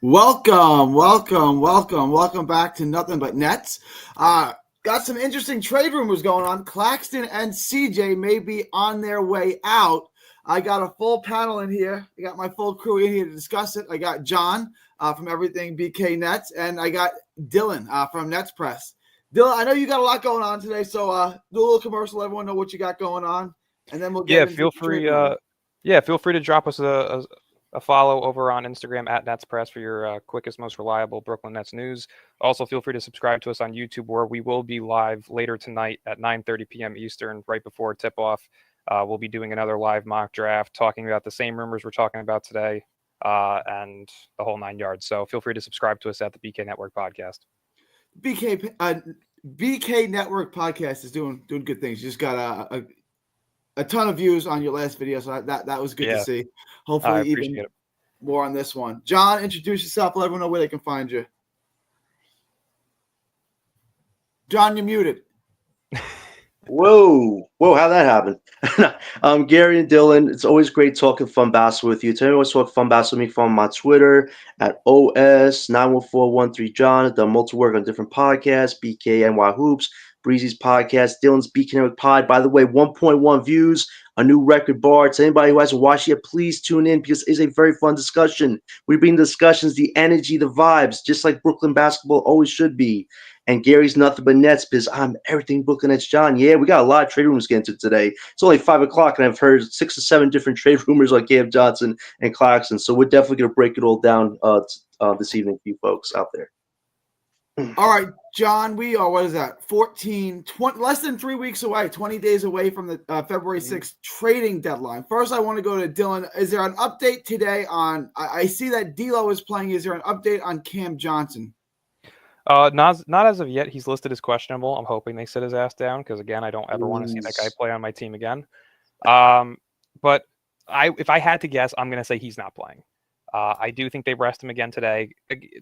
Welcome back to Nothing But Nets. Got some interesting trade rumors going on. Claxton and CJ may be on their way out. I got a full panel in here. I got my full crew in here to discuss it. I got John from Everything BK Nets, and I got Dylan from Nets Press. Dylan, I know you got a lot going on today, so do a little commercial. Everyone know what you got going on, and then we'll get into feel free. Feel free to drop us a follow over on Instagram at Nets Press for your quickest, most reliable Brooklyn Nets news. Also, feel free to subscribe to us on YouTube, where we will be live later tonight at 9:30 p.m. Eastern, right before tip-off. We'll be doing another live mock draft, talking about the same rumors we're talking about today, and the whole 9 yards. So feel free to subscribe to us at the BK Network Podcast. BK Network Podcast is doing good things. You just got a ton of views on your last video, so that was good to see. Hopefully, even more on this one. John, introduce yourself. Let everyone know where they can find you. John, you're muted. Whoa, how'd that happen? Gary and Dylan, it's always great talking fun basketball with you. Tell me what's talk fun basketball with me from my Twitter at OS91413 John. Done multiple work on different podcasts, BKNY Hoops, Breezy's podcast, Dylan's BK Network Pod. By the way, 1.1 views, a new record bar. To anybody who hasn't watched yet, please tune in because it's a very fun discussion. We bring discussions, the energy, the vibes, just like Brooklyn basketball always should be. And Gary's Nothing But Nets because I'm Everything Brooklyn Nets John. Yeah, we got a lot of trade rumors to get into today. It's only 5 o'clock, and I've heard 6 or 7 different trade rumors like Cam Johnson and Claxton. So we're definitely going to break it all down this evening for you folks out there. All right, John, we are, 20, less than 3 weeks away, 20 days away from the February 6th trading deadline. First, I want to go to Dylan. Is there an update today on, I see that D'Lo is playing. Is there an update on Cam Johnson? Not as of yet. He's listed as questionable. I'm hoping they sit his ass down because, again, I don't ever want to see that guy play on my team again. But if I had to guess, I'm going to say he's not playing. I do think they rest him again today.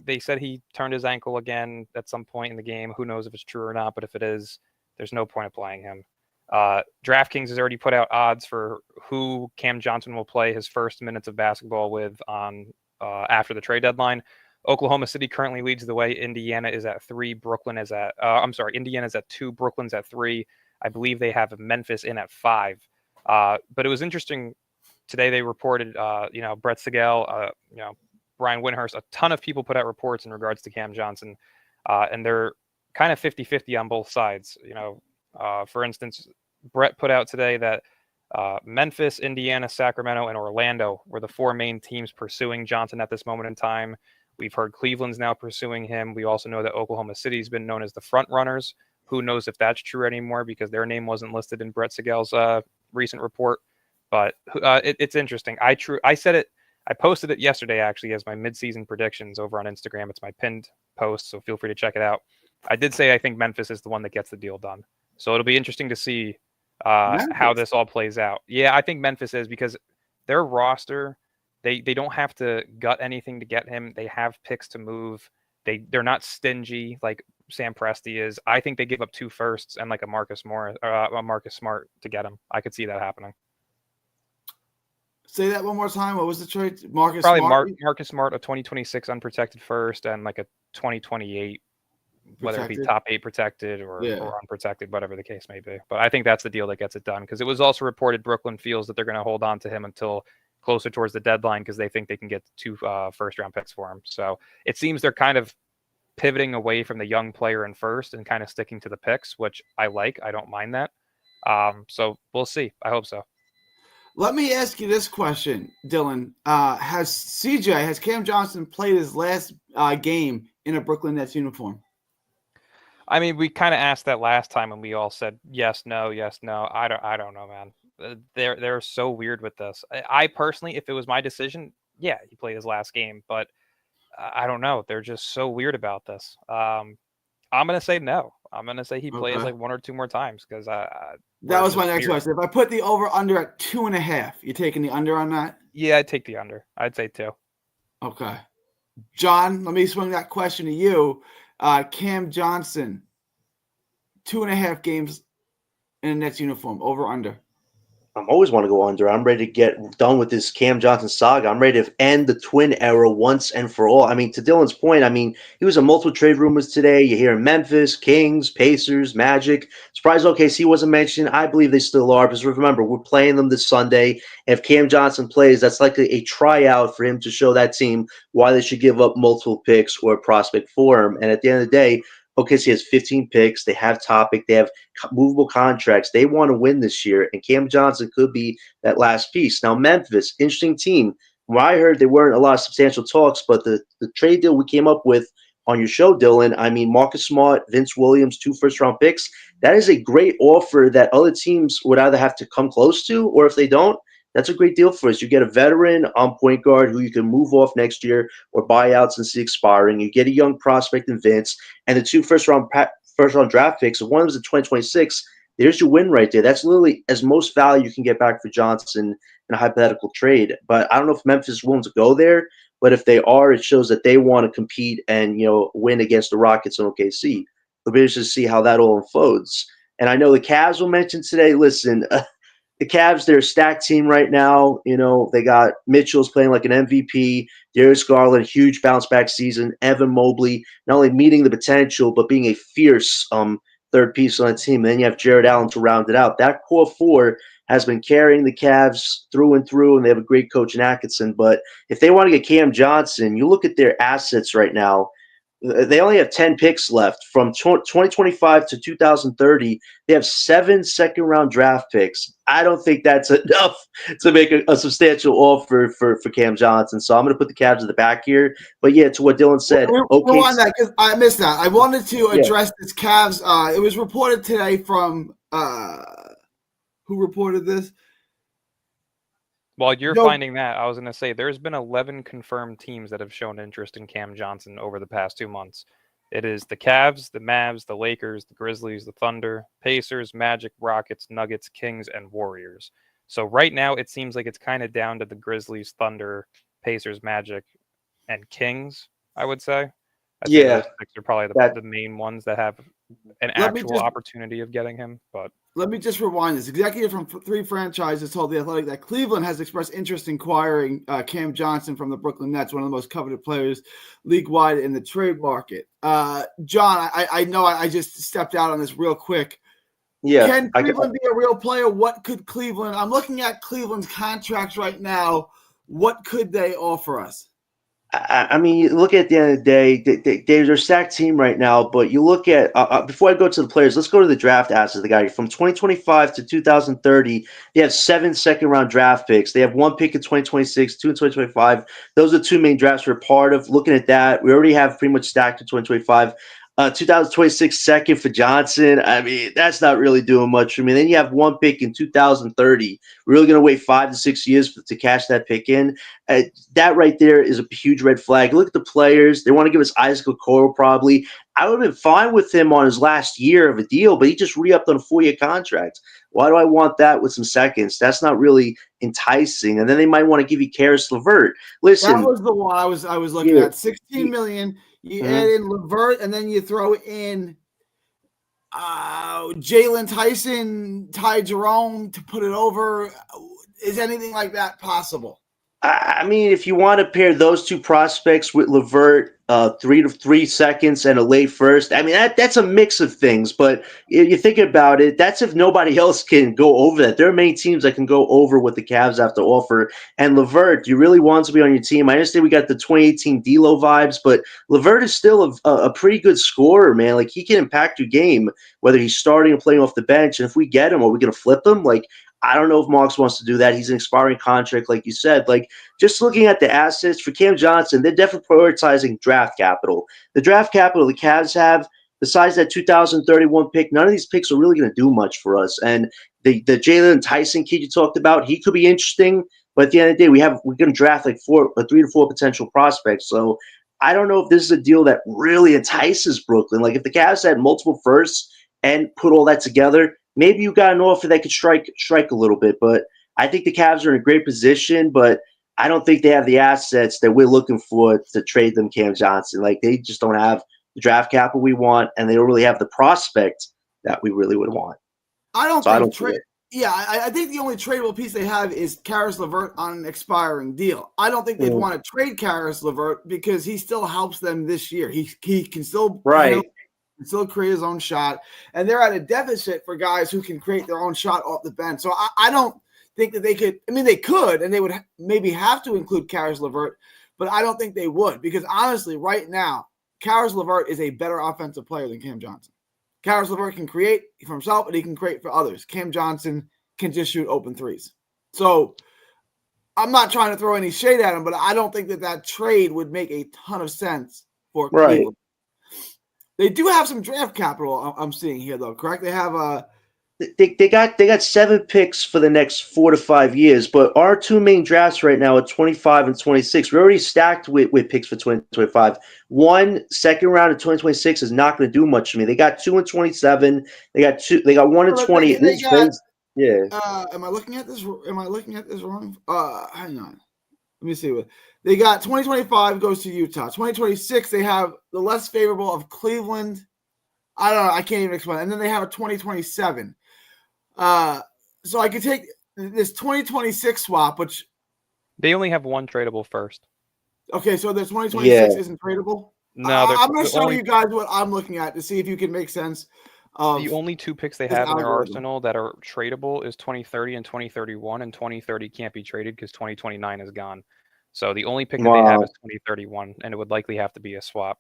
They said he turned his ankle again at some point in the game. Who knows if it's true or not, but if it is, there's no point of playing him. DraftKings has already put out odds for who Cam Johnson will play his first minutes of basketball with on after the trade deadline. Oklahoma City currently leads the way. Indiana is at 3. Indiana's at 2. Brooklyn's at 3. I believe they have Memphis in at 5. But it was interesting. Today they reported, Brett Sigel, Brian Windhurst, a ton of people put out reports in regards to Cam Johnson. And they're kind of 50-50 on both sides. For instance, Brett put out today that Memphis, Indiana, Sacramento, and Orlando were the 4 main teams pursuing Johnson at this moment in time. We've heard Cleveland's now pursuing him. We also know that Oklahoma City's been known as the front runners. Who knows if that's true anymore because their name wasn't listed in Brett Sigel's recent report. But it's interesting. I said it. I posted it yesterday actually as my midseason predictions over on Instagram. It's my pinned post, so feel free to check it out. I did say I think Memphis is the one that gets the deal done. So it'll be interesting to see how this all plays out. Yeah, I think Memphis is because their roster. They don't have to gut anything to get him. They have picks to move. They're not stingy like Sam Presti is. I think they give up 2 firsts and like a Marcus Smart to get him. I could see that happening. Say that one more time. What was the trade? Marcus Smart, a 2026 unprotected first and like a 2028, whether it be top 8 protected or unprotected, whatever the case may be. But I think that's the deal that gets it done because it was also reported Brooklyn feels that they're going to hold on to him until closer towards the deadline because they think they can get 2 first-round picks for him. So it seems they're kind of pivoting away from the young player in first and kind of sticking to the picks, which I like. I don't mind that. So we'll see. I hope so. Let me ask you this question, Dylan. Has Cam Johnson played his last game in a Brooklyn Nets uniform? I mean, we kind of asked that last time and we all said yes, no, yes, no. I don't know, man. They're so weird with this. I personally, if it was my decision, yeah, he played his last game, but I don't know. They're just so weird about this. I'm gonna say no. I'm gonna say he plays like 1 or 2 more times because that was my next question. If I put the over under at 2.5, you taking the under on that? Yeah, I'd take the under. I'd say 2. Okay, John, let me swing that question to you. Cam Johnson, 2.5 games in a Nets uniform, over under. I'm always want to go under. I'm ready to get done with this Cam Johnson saga. I'm ready to end the twin era once and for all. I mean, to Dylan's point, I mean, he was in multiple trade rumors today. You hear Memphis, Kings, Pacers, Magic. Surprised OKC wasn't mentioned. I believe they still are because remember, we're playing them this Sunday. And if Cam Johnson plays, that's like a tryout for him to show that team why they should give up multiple picks or a prospect for him. And at the end of the day, OKC has 15 picks. They have topic. They have movable contracts. They want to win this year, and Cam Johnson could be that last piece. Now, Memphis, interesting team. From what I heard, there weren't a lot of substantial talks, but the trade deal we came up with on your show, Dylan, I mean, Marcus Smart, Vince Williams, 2 first-round picks, that is a great offer that other teams would either have to come close to, or if they don't, that's a great deal for us. You get a veteran on point guard who you can move off next year or buy out since he's expiring. You get a young prospect in Vince, and the 2 first-round draft picks. If one of them is in 2026, there's your win right there. That's literally as most value you can get back for Johnson in a hypothetical trade. But I don't know if Memphis is willing to go there. But if they are, it shows that they want to compete and win against the Rockets and OKC. It'll be interesting to see how that all unfolds. And I know the Cavs will mention today. Listen, the Cavs, they're a stacked team right now. They got Mitchell's playing like an MVP. Darius Garland, huge bounce back season. Evan Mobley, not only meeting the potential, but being a fierce third piece on the team. And then you have Jared Allen to round it out. That core 4 has been carrying the Cavs through and through, and they have a great coach in Atkinson. But if they want to get Cam Johnson, you look at their assets right now. They only have 10 picks left. From 2025 to 2030, they have 7 second-round draft picks. I don't think that's enough to make a substantial offer for Cam Johnson. So I'm going to put the Cavs at the back here. But, yeah, to what Dylan said. Rewind that because I missed that. I wanted to address this Cavs. It was reported today from who reported this? While you're finding that, I was going to say there's been 11 confirmed teams that have shown interest in Cam Johnson over the past 2 months. It is the Cavs, the Mavs, the Lakers, the Grizzlies, the Thunder, Pacers, Magic, Rockets, Nuggets, Kings, and Warriors. So right now it seems like it's kind of down to the Grizzlies, Thunder, Pacers, Magic, and Kings, I would say. I think those six are probably the main ones that have an actual opportunity of getting him. But let me just rewind this. Executive from 3 franchises told The Athletic that Cleveland has expressed interest in acquiring Cam Johnson from the Brooklyn Nets, one of the most coveted players league-wide in the trade market. John, I know I just stepped out on this real quick. Yeah, can Cleveland be a real player? What could Cleveland – I'm looking at Cleveland's contracts right now. What could they offer us? I mean, look at the end of the day, they're a stacked team right now, but you look at before I go to the players, let's go to the draft assets. The guy from 2025 to 2030, they have 7 second-round draft picks. They have 1 pick in 2026, 2 in 2025. Those are the 2 main drafts we're part of. Looking at that, we already have pretty much stacked in 2025. 2026 second for Johnson. I mean, that's not really doing much for me. Then you have 1 pick in 2030. We're really going to wait 5 to 6 years to cash that pick in. That right there is a huge red flag. Look at the players. They want to give us Isaac Okoro probably. I would have been fine with him on his last year of a deal, but he just re-upped on a 4-year contract. Why do I want that with some seconds? That's not really enticing. And then they might want to give you Karis LeVert. Listen, that was the one I was looking at. $16 million. You add in LeVert, and then you throw in Jalen Tyson, Ty Jerome to put it over. Is anything like that possible? I mean, if you want to pair those 2 prospects with LeVert, 3 to 3 seconds and a late first, I mean, that's a mix of things. But if you think about it, that's if nobody else can go over that. There are many teams that can go over what the Cavs have to offer. And LeVert, you really want to be on your team. I understand we got the 2018 D'Lo vibes, but LeVert is still a pretty good scorer, man. Like, he can impact your game, whether he's starting or playing off the bench. And if we get him, are we going to flip him? Like, I don't know if Marks wants to do that. He's an expiring contract, like you said. Like, just looking at the assets for Cam Johnson, they're definitely prioritizing draft capital. The draft capital the Cavs have, besides that 2031 pick, none of these picks are really going to do much for us. And the Jalen Tyson kid you talked about, he could be interesting. But at the end of the day, we're going to draft like 3 to 4 potential prospects. So I don't know if this is a deal that really entices Brooklyn. Like, if the Cavs had multiple firsts and put all that together, maybe you got an offer that could strike a little bit, but I think the Cavs are in a great position, but I don't think they have the assets that we're looking for to trade them Cam Johnson. Like, they just don't have the draft capital we want, and they don't really have the prospect that we really would want. I don't think Yeah, I think the only tradable piece they have is Karis LeVert on an expiring deal. I don't think they'd want to trade Karis LeVert because he still helps them this year. He can still handle, can still create his own shot, and they're at a deficit for guys who can create their own shot off the bench. So I don't think that they could. I mean, they could, and they would maybe have to include Karis LeVert, but I don't think they would because honestly, right now, Karis LeVert is a better offensive player than Cam Johnson. Karis LeVert can create for himself, and he can create for others. Cam Johnson can just shoot open threes. So I'm not trying to throw any shade at him, but I don't think that trade would make a ton of sense for Cleveland. They do have some draft capital I'm seeing here, though, correct? They have They got 7 picks for the next 4 to 5 years, but our 2 main drafts right now are 25 and 26. We're already stacked with picks for 2025. 1 second round of 2026 is not going to do much for me. They got 2 and 27. They got 1 and 20. This is crazy. Yeah. Am I looking at this? Am I looking at this wrong? Hang on. Let me see what they got. 2025 goes to Utah. 2026 they have the less favorable of Cleveland. I don't know. I can't even explain. And then they have a 2027. So I could take this 2026 swap, which they only have 1 tradable first. Okay, so the 2026 isn't tradable. No, I'm going to show you guys what I'm looking at to see if you can make sense. The only 2 picks they have in their arsenal that are tradable is 2030 and 2031, and 2030 can't be traded because 2029 is gone. So the only pick that they have is 2031, and it would likely have to be a swap.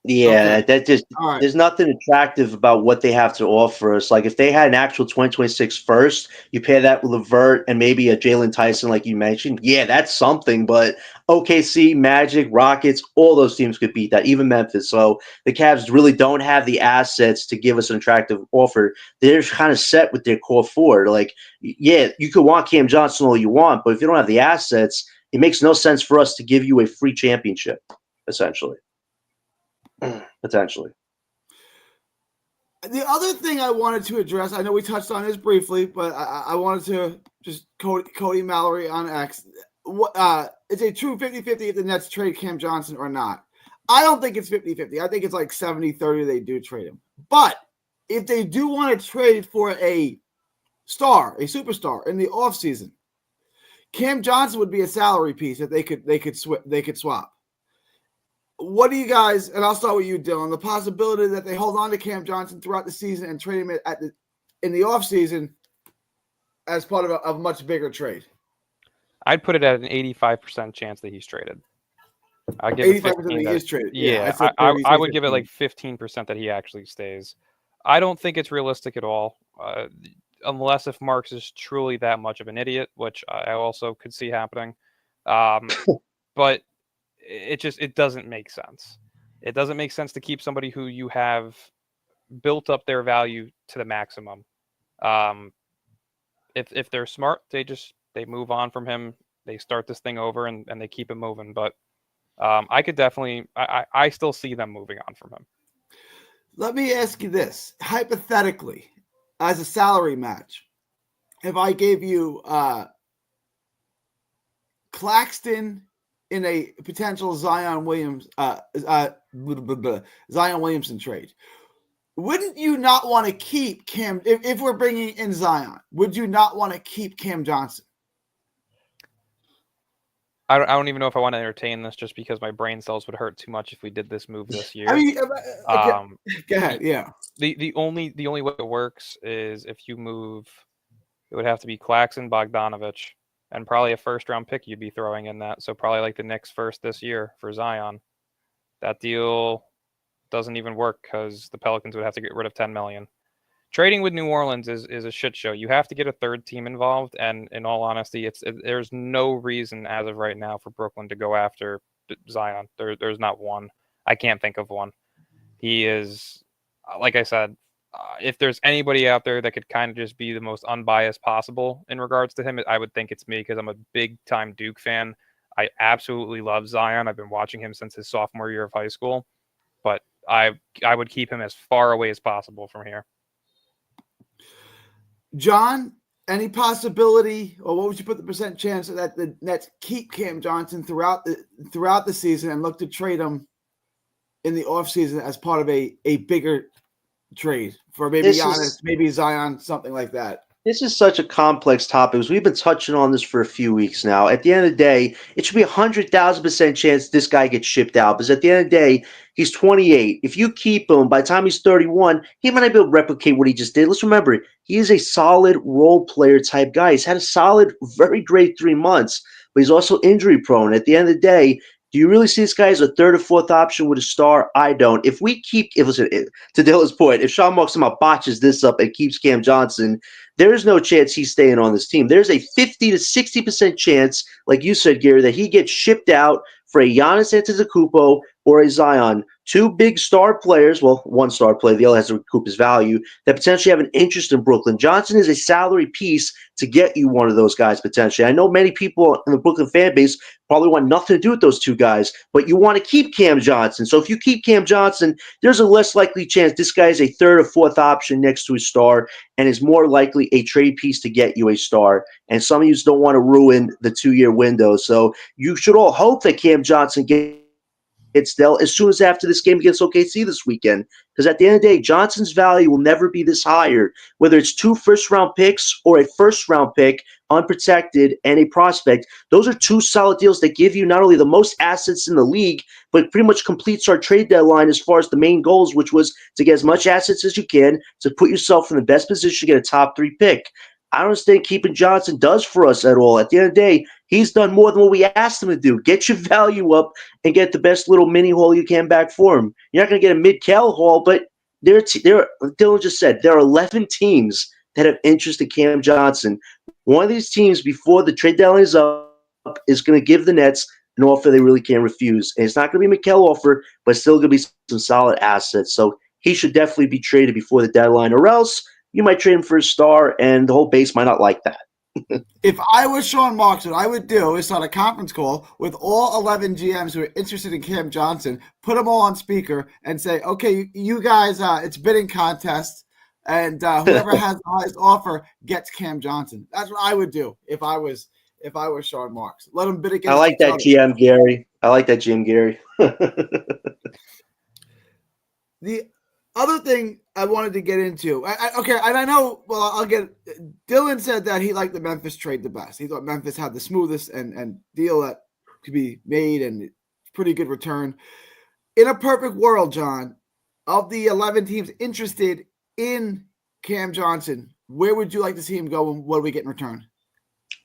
Yeah, that just there's nothing attractive about what they have to offer us. Like if they had an actual 2026 first, you pair that with LeVert and maybe a Jalen Tyson, like you mentioned. Yeah, that's something. But OKC, Magic, Rockets, all those teams could beat that, even Memphis. So the Cavs really don't have the assets to give us an attractive offer. They're kind of set with their core forward. Like, yeah, you could want Cam Johnson all you want, but if you don't have the assets, it makes no sense for us to give you a free championship, essentially. Potentially. The other thing I wanted to address, I know we touched on this briefly, but I wanted to just Cody Mallory on X. It's a true 50-50 if the Nets trade Cam Johnson or not. I don't think it's 50-50. I think it's like 70-30 they do trade him. But if they do want to trade for a superstar in the offseason, Cam Johnson would be a salary piece that they could swap. What do you guys, and I'll start with you, Dylan, the possibility that they hold on to Cam Johnson throughout the season and trade him in the offseason as part of a much bigger trade? I'd put it at an 85% chance that he's traded. I'd give 85% that he is traded. Yeah, I would give it like 15% that he actually stays. I don't think it's realistic at all, unless if Marks is truly that much of an idiot, which I also could see happening. But it doesn't make sense. It doesn't make sense to keep somebody who you have built up their value to the maximum. If they're smart, they move on from him. They start this thing over and they keep it moving. But I could definitely, I still see them moving on from him. Let me ask you this. Hypothetically, as a salary match, if I gave you Claxton in a potential Zion Williamson trade, wouldn't you not want to keep Cam? If we're bringing in Zion, would you not want to keep Cam Johnson? I don't even know if I want to entertain this, just because my brain cells would hurt too much if we did this move this year. I mean, go ahead. Yeah. The only way it works is if you move, it would have to be Claxton, Bogdanovich, and probably a first-round pick you'd be throwing in that. So probably like the Knicks first this year for Zion. That deal doesn't even work because the Pelicans would have to get rid of $10 million. Trading with New Orleans is a shit show. You have to get a third team involved, and in all honesty, there's no reason as of right now for Brooklyn to go after Zion. There's not one. I can't think of one. He is, like I said, if there's anybody out there that could kind of just be the most unbiased possible in regards to him, I would think it's me, because I'm a big-time Duke fan. I absolutely love Zion. I've been watching him since his sophomore year of high school, but I would keep him as far away as possible from here. John, any possibility, or what would you put the percent chance that the Nets keep Cam Johnson throughout the season and look to trade him in the offseason as part of a bigger trade for maybe Giannis, maybe Zion, something like that? This is such a complex topic because we've been touching on this for a few weeks now. At the end of the day, it should be 100,000% chance this guy gets shipped out because at the end of the day, he's 28. If you keep him, by the time he's 31, he might not be able to replicate what he just did. Let's remember, he is a solid role player type guy. He's had a solid, very great 3 months, but he's also injury prone. At the end of the day, do you really see this guy as a third or fourth option with a star? I don't. If to Dylan's point, if Sean Marks somehow botches this up and keeps Cam Johnson, there is no chance he's staying on this team. There's a 50 to 60% chance, like you said, Gary, that he gets shipped out for a Giannis Antetokounmpo or a Zion. 2 big star players, well, 1 star player, the other has to recoup his value, that potentially have an interest in Brooklyn. Johnson is a salary piece to get you one of those guys potentially. I know many people in the Brooklyn fan base probably want nothing to do with those 2 guys, but you want to keep Cam Johnson. So if you keep Cam Johnson, there's a less likely chance this guy is a third or fourth option next to a star and is more likely a trade piece to get you a star. And some of you just don't want to ruin the 2-year window. So you should all hope that Cam Johnson gets dealt as soon as after this game against OKC this weekend. Because at the end of the day, Johnson's value will never be this higher. Whether it's 2 first-round picks or a first-round pick, unprotected, and a prospect, those are 2 solid deals that give you not only the most assets in the league, but pretty much completes our trade deadline as far as the main goals, which was to get as much assets as you can to put yourself in the best position to get a top 3 pick. I don't understand keeping Johnson does for us at all. At the end of the day, he's done more than what we asked him to do. Get your value up and get the best little mini haul you can back for him. You're not going to get a mid-cal haul, but Dylan just said there are 11 teams that have interest in Cam Johnson. One of these teams, before the trade deadline is up, is going to give the Nets an offer they really can't refuse. And it's not going to be a Mikael offer, but it's still going to be some solid assets. So he should definitely be traded before the deadline, or else you might trade him for a star, and the whole base might not like that. If I was Sean Marks, what I would do is start a conference call with all 11 GMs who are interested in Cam Johnson, put them all on speaker, and say, okay, you guys, it's bidding contest, and whoever has the highest offer gets Cam Johnson. That's what I would do if I was Sean Marks. Let them bid against I like that GM, Gary. I like that GM, Gary. The other thing I wanted to get into, Dylan said that he liked the Memphis trade the best. He thought Memphis had the smoothest and deal that could be made and pretty good return. In a perfect world, John, of the 11 teams interested in Cam Johnson, where would you like to see him go and what do we get in return?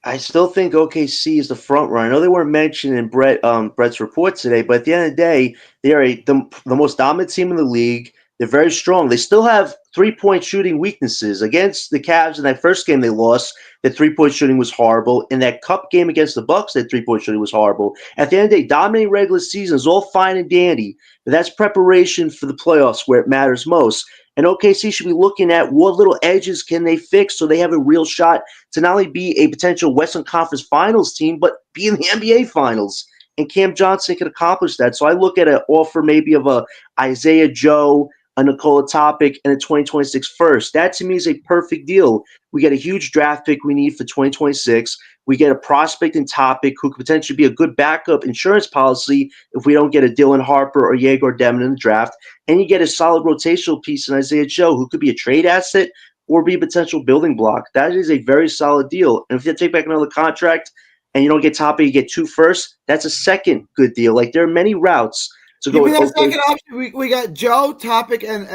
I still think OKC is the front runner. I know they weren't mentioned in Brett's report today, but at the end of the day, they are the most dominant team in the league. They're very strong. They still have 3-point shooting weaknesses. Against the Cavs in that first game they lost, the 3-point shooting was horrible. In that cup game against the Bucks, that 3-point shooting was horrible. At the end of the day, dominating regular season is all fine and dandy, but that's preparation for the playoffs where it matters most. And OKC should be looking at what little edges can they fix so they have a real shot to not only be a potential Western Conference Finals team, but be in the NBA Finals. And Cam Johnson can accomplish that. So I look at an offer maybe of a Isaiah Joe, a Nikola Topic, and a 2026 first. That to me is a perfect deal. We get a huge draft pick we need for 2026. We get a prospect in Topic who could potentially be a good backup insurance policy if we don't get a Dylan Harper or Yegor Demon in the draft. And you get a solid rotational piece in Isaiah Joe who could be a trade asset or be a potential building block. That is a very solid deal. And if you take back another contract and you don't get Topic, you get 2 firsts, that's a second good deal. Like there are many routes to go with. Second option, we got Joe, Topic, and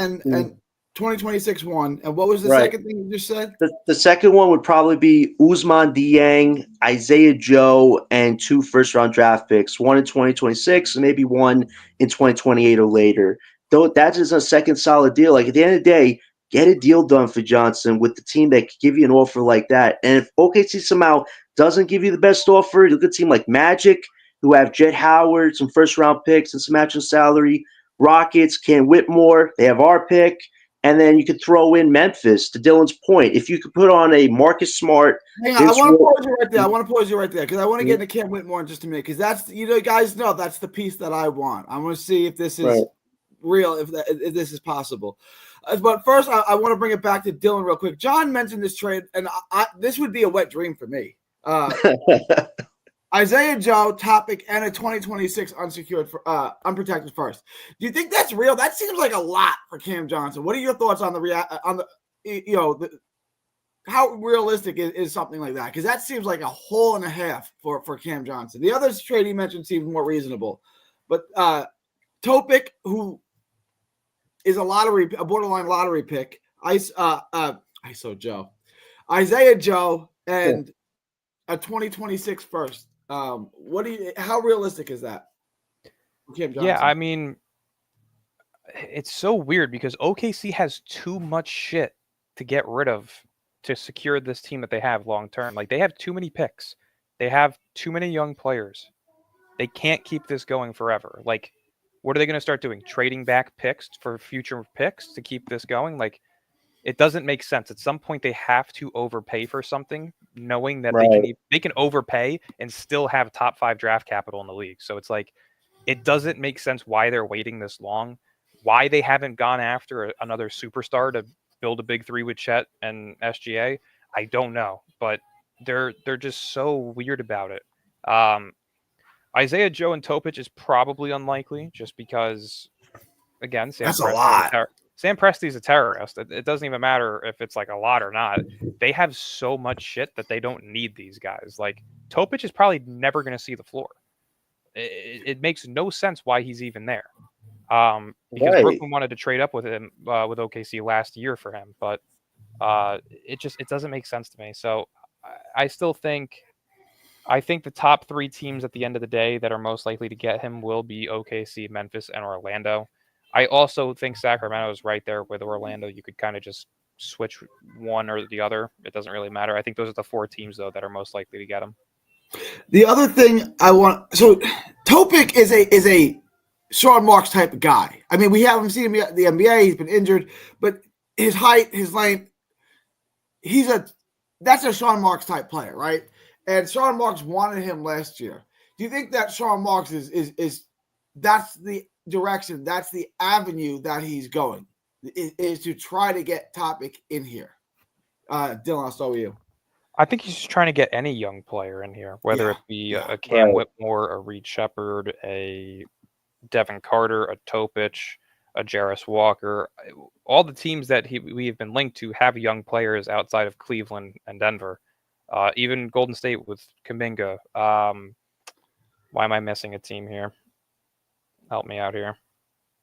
2026 one. And what was the second thing you just said? The second one would probably be Ousmane Dieng, Isaiah Joe, and 2 first-round draft picks, 1 in 2026 and maybe 1 in 2028 or later. Though that is a second solid deal. Like at the end of the day, get a deal done for Johnson with the team that could give you an offer like that. And if OKC somehow doesn't give you the best offer, look at a team like Magic, who have Jet Howard, some first-round picks, and some matching salary. Rockets, Ken Whitmore, they have our pick. And then you could throw in Memphis, to Dylan's point. If you could put on a Marcus Smart. Hang on, I want to pause you right there. Because I want to get into Ken Whitmore in just a minute. Because that's, guys know that's the piece that I want. I want to see if this is real, if this is possible. But first, I want to bring it back to Dylan real quick. John mentioned this trade, and this would be a wet dream for me. Isaiah Joe, Topic, and a 2026 unprotected first. Do you think that's real? That seems like a lot for Cam Johnson. What are your thoughts on how realistic is something like that? Because that seems like a hole and a half for Cam Johnson. The other trade he mentioned seems more reasonable, but Topic, who is a borderline lottery pick, ISO Joe, Isaiah Joe, and a 2026 first. How realistic is that? Yeah, I mean, it's so weird because OKC has too much shit to get rid of to secure this team that they have long term. Like, they have too many picks. They have too many young players. They can't keep this going forever. Like, what are they going to start doing? Trading back picks for future picks to keep this going? Like, it doesn't make sense. At some point, they have to overpay for something, knowing that they can overpay and still have top 5 draft capital in the league. So it's like, it doesn't make sense why they're waiting this long, why they haven't gone after another superstar to build a big three with Chet and SGA. I don't know, but they're just so weird about it. Isaiah Joe and Topic is probably unlikely, just because, again, Sam Presti's a terrorist. It doesn't even matter if it's like a lot or not. They have so much shit that they don't need these guys. Like, Topic is probably never going to see the floor. It makes no sense why he's even there. Because Brooklyn wanted to trade up with him with OKC last year for him, but it doesn't make sense to me. So I think the top 3 teams at the end of the day that are most likely to get him will be OKC, Memphis, and Orlando. I also think Sacramento is right there with Orlando. You could kind of just switch one or the other. It doesn't really matter. I think those are the 4 teams, though, that are most likely to get him. The other thing Topic is a Sean Marks type of guy. I mean, we haven't seen him in the NBA. He's been injured, but his height, his length, that's a Sean Marks type player, right? And Sean Marks wanted him last year. Do you think that Sean Marks is that's the direction, that's the avenue that he's going, is to try to get Topic in here? Dylan, I'll start with you. I think he's just trying to get any young player in here, whether it be a Cam Whitmore, a Reed Shepherd, a Devin Carter, a Topic, a Jarris Walker. All the teams that we have been linked to have young players outside of Cleveland and Denver. Even Golden State with Kuminga. Why am I missing a team here? Help me out here.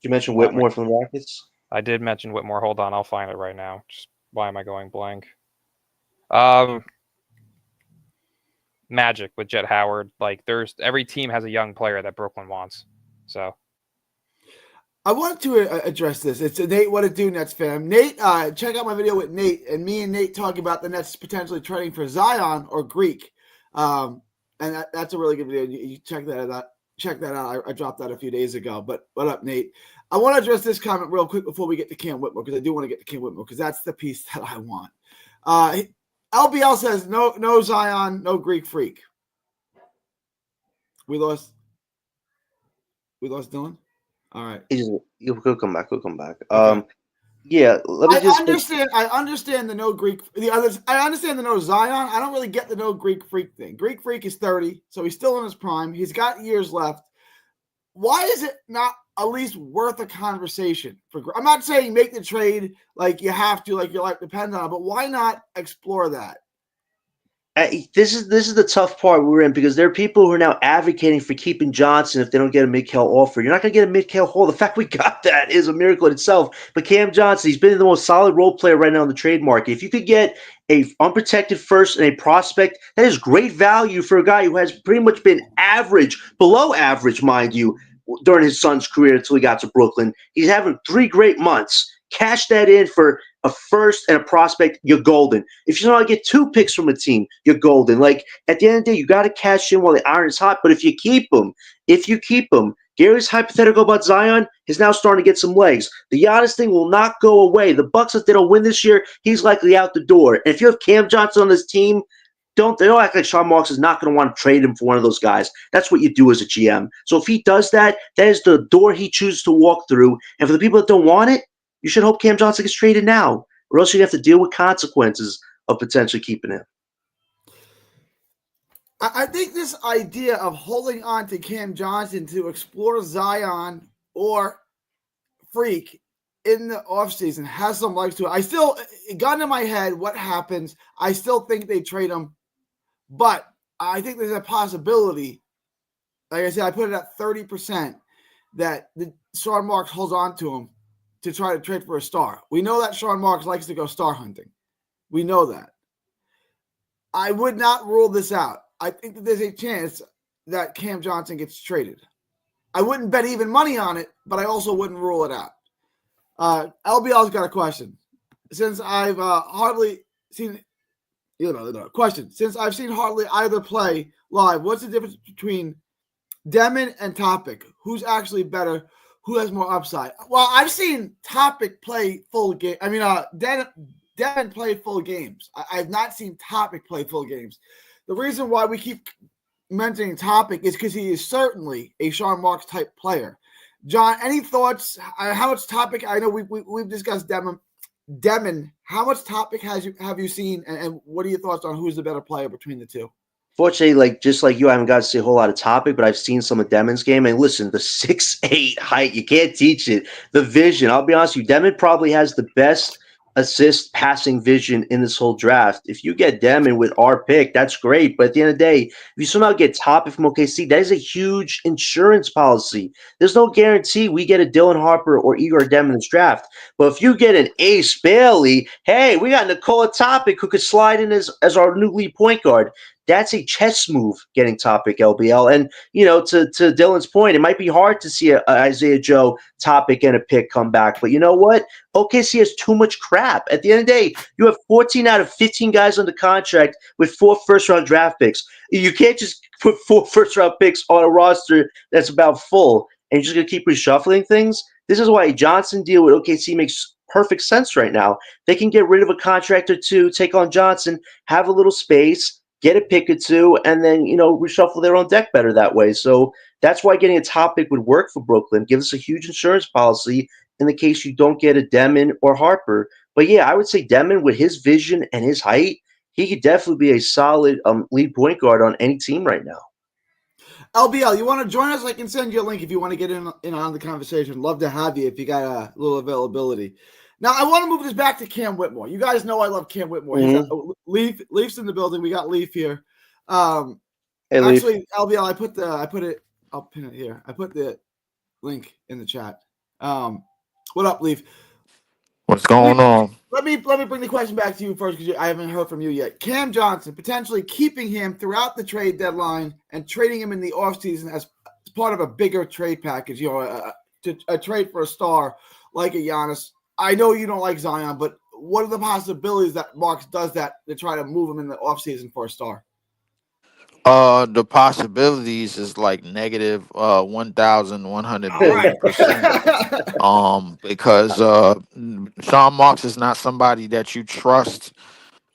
Did you mention Whitmore from the Rockets? I did mention Whitmore. Hold on, I'll find it right now. Just why am I going blank? Magic with Jet Howard. Like, every team has a young player that Brooklyn wants. So I wanted to address this. It's Nate, what it do, Nets fam. Nate, check out my video with Nate, and me and Nate talking about the Nets potentially trading for Zion or Greek. And that's a really good video. You check that out. Check that out. I dropped that a few days ago. But what up, Nate? I want to address this comment real quick before we get to Cam Whitmore, because I do want to get to Cam Whitmore, because that's the piece that I want. LBL says no Zion, no Greek freak. We lost Dylan. All right. He'll come back. Okay. Yeah. I understand the no Greek. I understand the no Zion. I don't really get the no Greek freak thing. Greek freak is 30, so he's still in his prime. He's got years left. Why is it not at least worth a conversation? I'm not saying make the trade like you have to, like your life depends on it, but why not explore that? This is the tough part we're in, because there are people who are now advocating for keeping Johnson if they don't get a mid-Cal offer. You're not going to get a mid-Cal haul. The fact we got that is a miracle in itself. But Cam Johnson, he's been the most solid role player right now in the trade market. If you could get a unprotected first and a prospect, that is great value for a guy who has pretty much been average, below average, mind you, during his son's career until he got to Brooklyn. He's having 3 great months. Cash that in for a first and a prospect, you're golden. If you want to get 2 picks from a team, you're golden. Like, at the end of the day, you got to cash in while the iron is hot. But if you keep them, Gary's hypothetical about Zion is now starting to get some legs. The Giannis thing will not go away. The Bucks, if they don't win this year, he's likely out the door. And if you have Cam Johnson on this team, they don't act like Sean Marks is not going to want to trade him for one of those guys. That's what you do as a GM. So if he does that, that is the door he chooses to walk through. And for the people that don't want it, you should hope Cam Johnson gets traded now, or else you have to deal with consequences of potentially keeping him. I think this idea of holding on to Cam Johnson to explore Zion or Freak in the offseason has some legs to it. I still, it got into my head what happens. I still think they trade him, but I think there's a possibility. Like I said, I put it at 30% that the Sean Marks holds on to him to try to trade for a star. We know that Sean Marks likes to go star hunting. We know that. I would not rule this out. I think that there's a chance that Cam Johnson gets traded. I wouldn't bet even money on it, but I also wouldn't rule it out. LBL's got a question. Since I've hardly seen, question. Since I've seen hardly either play live, what's the difference between Demon and Topic? Who's actually better? Who has more upside? Well, I've seen Topic play full game. I mean, Demon played full games. I've not seen Topic play full games. The reason why we keep mentioning Topic is because he is certainly a Sean Marks type player. John, any thoughts? How much Topic? I know we've discussed Demon. How much Topic have you seen, and what are your thoughts on who's the better player between the two? Fortunately, just like you, I haven't got to see a whole lot of Topic, but I've seen some of Demon's game. And listen, the 6'8" height, you can't teach it. The vision, I'll be honest with you, Demon probably has the best assist passing vision in this whole draft. If you get Demon with our pick, that's great. But at the end of the day, if you somehow get Topic from OKC, that is a huge insurance policy. There's no guarantee we get a Dylan Harper or Igor Demon in this draft. But if you get an Ace Bailey, hey, we got Nikola Topic who could slide in as our new lead point guard. That's a chess move getting Topic LBL. And, to Dylan's point, it might be hard to see a Isaiah Joe Topic and a pick come back. But you know what? OKC has too much crap. At the end of the day, you have 14 out of 15 guys under contract with 4 first-round draft picks. You can't just put 4 first-round picks on a roster that's about full and you're just going to keep reshuffling things. This is why a Johnson deal with OKC makes perfect sense right now. They can get rid of a contract or two, take on Johnson, have a little space, get a pick or two, and then, reshuffle their own deck better that way. So that's why getting a Topic would work for Brooklyn. Give us a huge insurance policy in the case you don't get a Demon or Harper. But yeah, I would say Demon, with his vision and his height, he could definitely be a solid lead point guard on any team right now. LBL, you want to join us? I can send you a link if you want to get in on the conversation. Love to have you if you got a little availability. Now, I want to move this back to Cam Whitmore. You guys know I love Cam Whitmore. Mm-hmm. Leaf's in the building. We got Leaf here. Hey, actually, Leaf. LBL, I'll pin it here. I put the link in the chat. What up, Leaf? What's going on? Let me bring the question back to you first because I haven't heard from you yet. Cam Johnson, potentially keeping him throughout the trade deadline and trading him in the offseason as part of a bigger trade package, a trade for a star like a Giannis. I know you don't like Zion, but what are the possibilities that Marks does that to try to move him in the offseason for a star? The possibilities is like negative 1,100%. Because Sean Marks is not somebody that you trust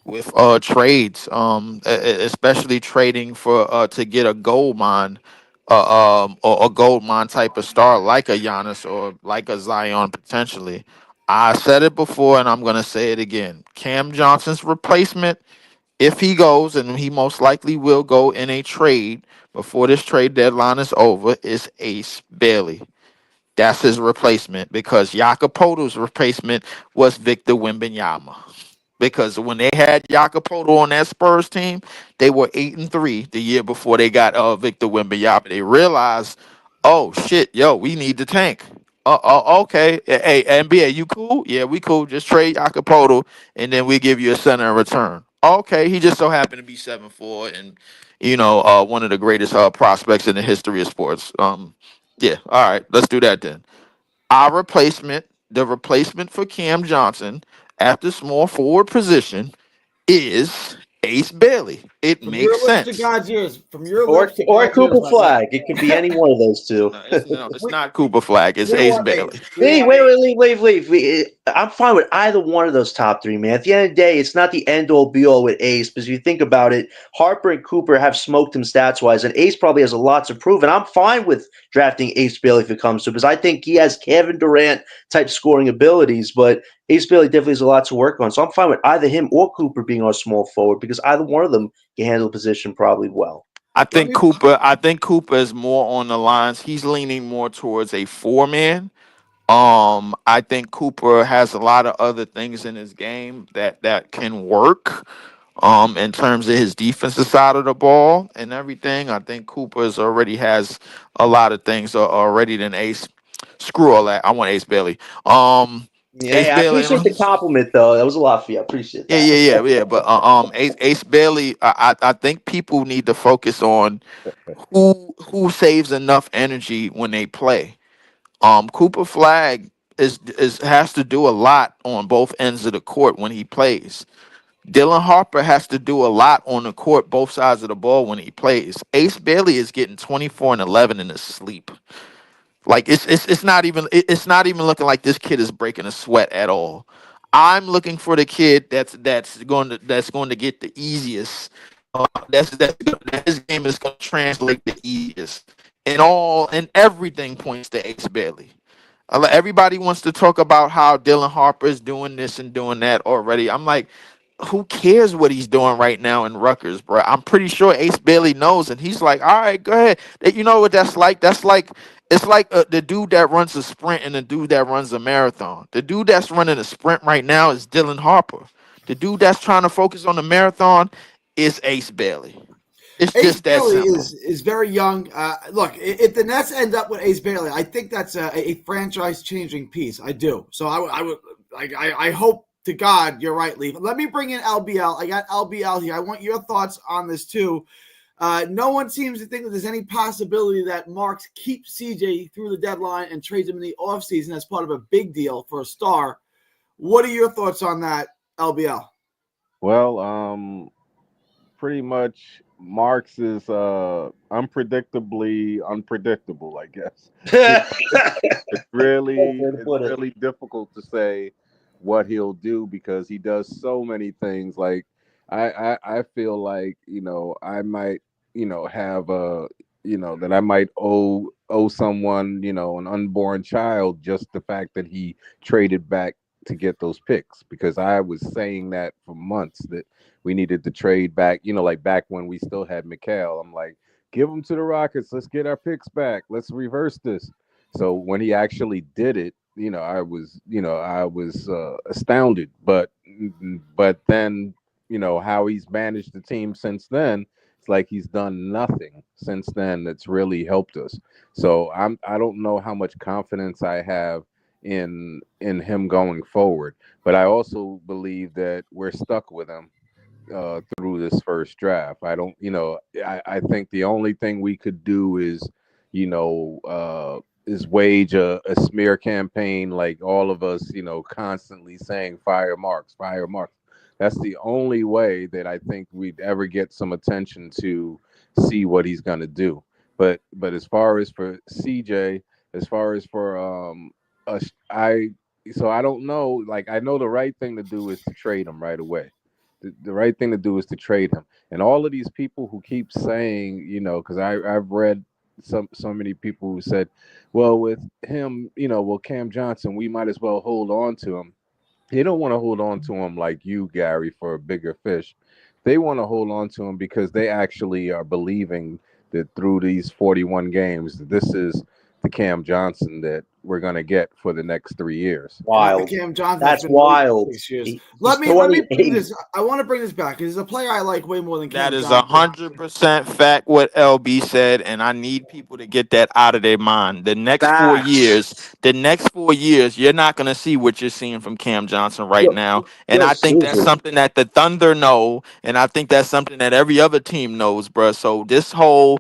with trades, especially trading for to get a gold mine, or a gold mine type of star like a Giannis or like a Zion potentially. I said it before and I'm gonna say it again. Cam Johnson's replacement, if he goes, and he most likely will go in a trade before this trade deadline is over, is Ace Bailey. That's his replacement, because Jakopoto's replacement was Victor Wembanyama. Because when they had Jakopoto on that Spurs team, they were 8-3 the year before they got Victor Wembanyama. They realized, oh shit, we need the tank. Okay. Hey, NBA, you cool? Yeah, we cool. Just trade Jakopoto, and then we give you a center in return. Okay, he just so happened to be 7'4" and one of the greatest prospects in the history of sports. Yeah, all right, let's do that then. The replacement for Cam Johnson at the small forward position is Ace Bailey. It From makes your lips to sense. God's ears. From your Or lips to God's Cooper ears, Flag. It could be any one of those two. No, it's not Cooper Flag. It's We Ace want Bailey. Ace. We want Ace. Leave. I'm fine with either one of those top 3, man. At the end of the day, it's not the end-all, be-all with Ace, because if you think about it, Harper and Cooper have smoked him stats-wise, and Ace probably has a lot to prove, and I'm fine with drafting Ace Bailey if it comes to it, because I think he has Kevin Durant-type scoring abilities, but Ace Bailey definitely has a lot to work on, so I'm fine with either him or Cooper being our small forward, because either one of them can handle the position probably well. I think Cooper is more on the lines. He's leaning more towards a 4-man. I think Cooper has a lot of other things in his game that can work. In terms of his defensive side of the ball and everything, I think Cooper's already has a lot of things already than Ace. Screw all that. I want Ace Bailey. Ace Yeah, I Bailey. appreciate the compliment though. That was a lot for you. I appreciate Yeah, that. yeah. But Ace Bailey. I think people need to focus on who saves enough energy when they play. Cooper Flag is has to do a lot on both ends of the court when he plays. Dylan Harper has to do a lot on the court, both sides of the ball when he plays. Ace Bailey is getting 24 and 11 in his sleep. Like it's not even it's not even looking like this kid is breaking a sweat at all. I'm looking for the kid that's going to get the easiest. That his game is going to translate the easiest. And everything points to Ace Bailey. Everybody wants to talk about how Dylan Harper is doing this and doing that already. I'm like, who cares what he's doing right now in Rutgers, bro? I'm pretty sure Ace Bailey knows, and he's like, all right, go ahead. You know what that's like? That's like it's like the dude that runs a sprint and the dude that runs a marathon. The dude that's running a sprint right now is Dylan Harper. The dude that's trying to focus on the marathon is Ace Bailey. It's Ace just that Bailey simple. is very young. Look, if the Nets end up with Ace Bailey, I think that's a franchise changing piece. I do. So I hope to God you're right, Lee. Let me bring in LBL. I got LBL here. I want your thoughts on this too. No one seems to think that there's any possibility that Marks keeps CJ through the deadline and trades him in the offseason as part of a big deal for a star. What are your thoughts on that, LBL? Well, pretty much Marx is unpredictably unpredictable, I guess. It's really difficult to say what he'll do because he does so many things. Like I feel like, I might, have that I might owe someone, an unborn child, just the fact that he traded back to get those picks, because I was saying that for months that we needed to trade back, like back when we still had Mikal. I'm like, give them to the Rockets. Let's get our picks back. Let's reverse this. So when he actually did it, I was astounded. But then, how he's managed the team since then, it's like he's done nothing since then that's really helped us. So I don't know how much confidence I have in him going forward, but I also believe that we're stuck with him through this first draft. I don't, I think the only thing we could do is wage a smear campaign, like all of us, constantly saying fire Marks, fire Marks. That's the only way that I think we'd ever get some attention to see what he's going to do. But as far as for CJ, as far as for us, I don't know. Like, I know the right thing to do is to trade him right away. The right thing to do is to trade him. And all of these people who keep saying, because I've read so many people who said, well, with him, Cam Johnson, we might as well hold on to him. They don't want to hold on to him like you, Gary, for a bigger fish. They want to hold on to him because they actually are believing that through these 41 games, this is the Cam Johnson that we're going to get for the next 3 years. Wild. Cam Johnson. That's wild. 6 years. Let me bring this. I want to bring this back because he's a player I like way more than Cam That is Johnson. 100% fact what LB said, and I need people to get that out of their mind. The next 4 years, you're not going to see what you're seeing from Cam Johnson right now. And I think that's something that the Thunder know, and I think that's something that every other team knows, bro. So this whole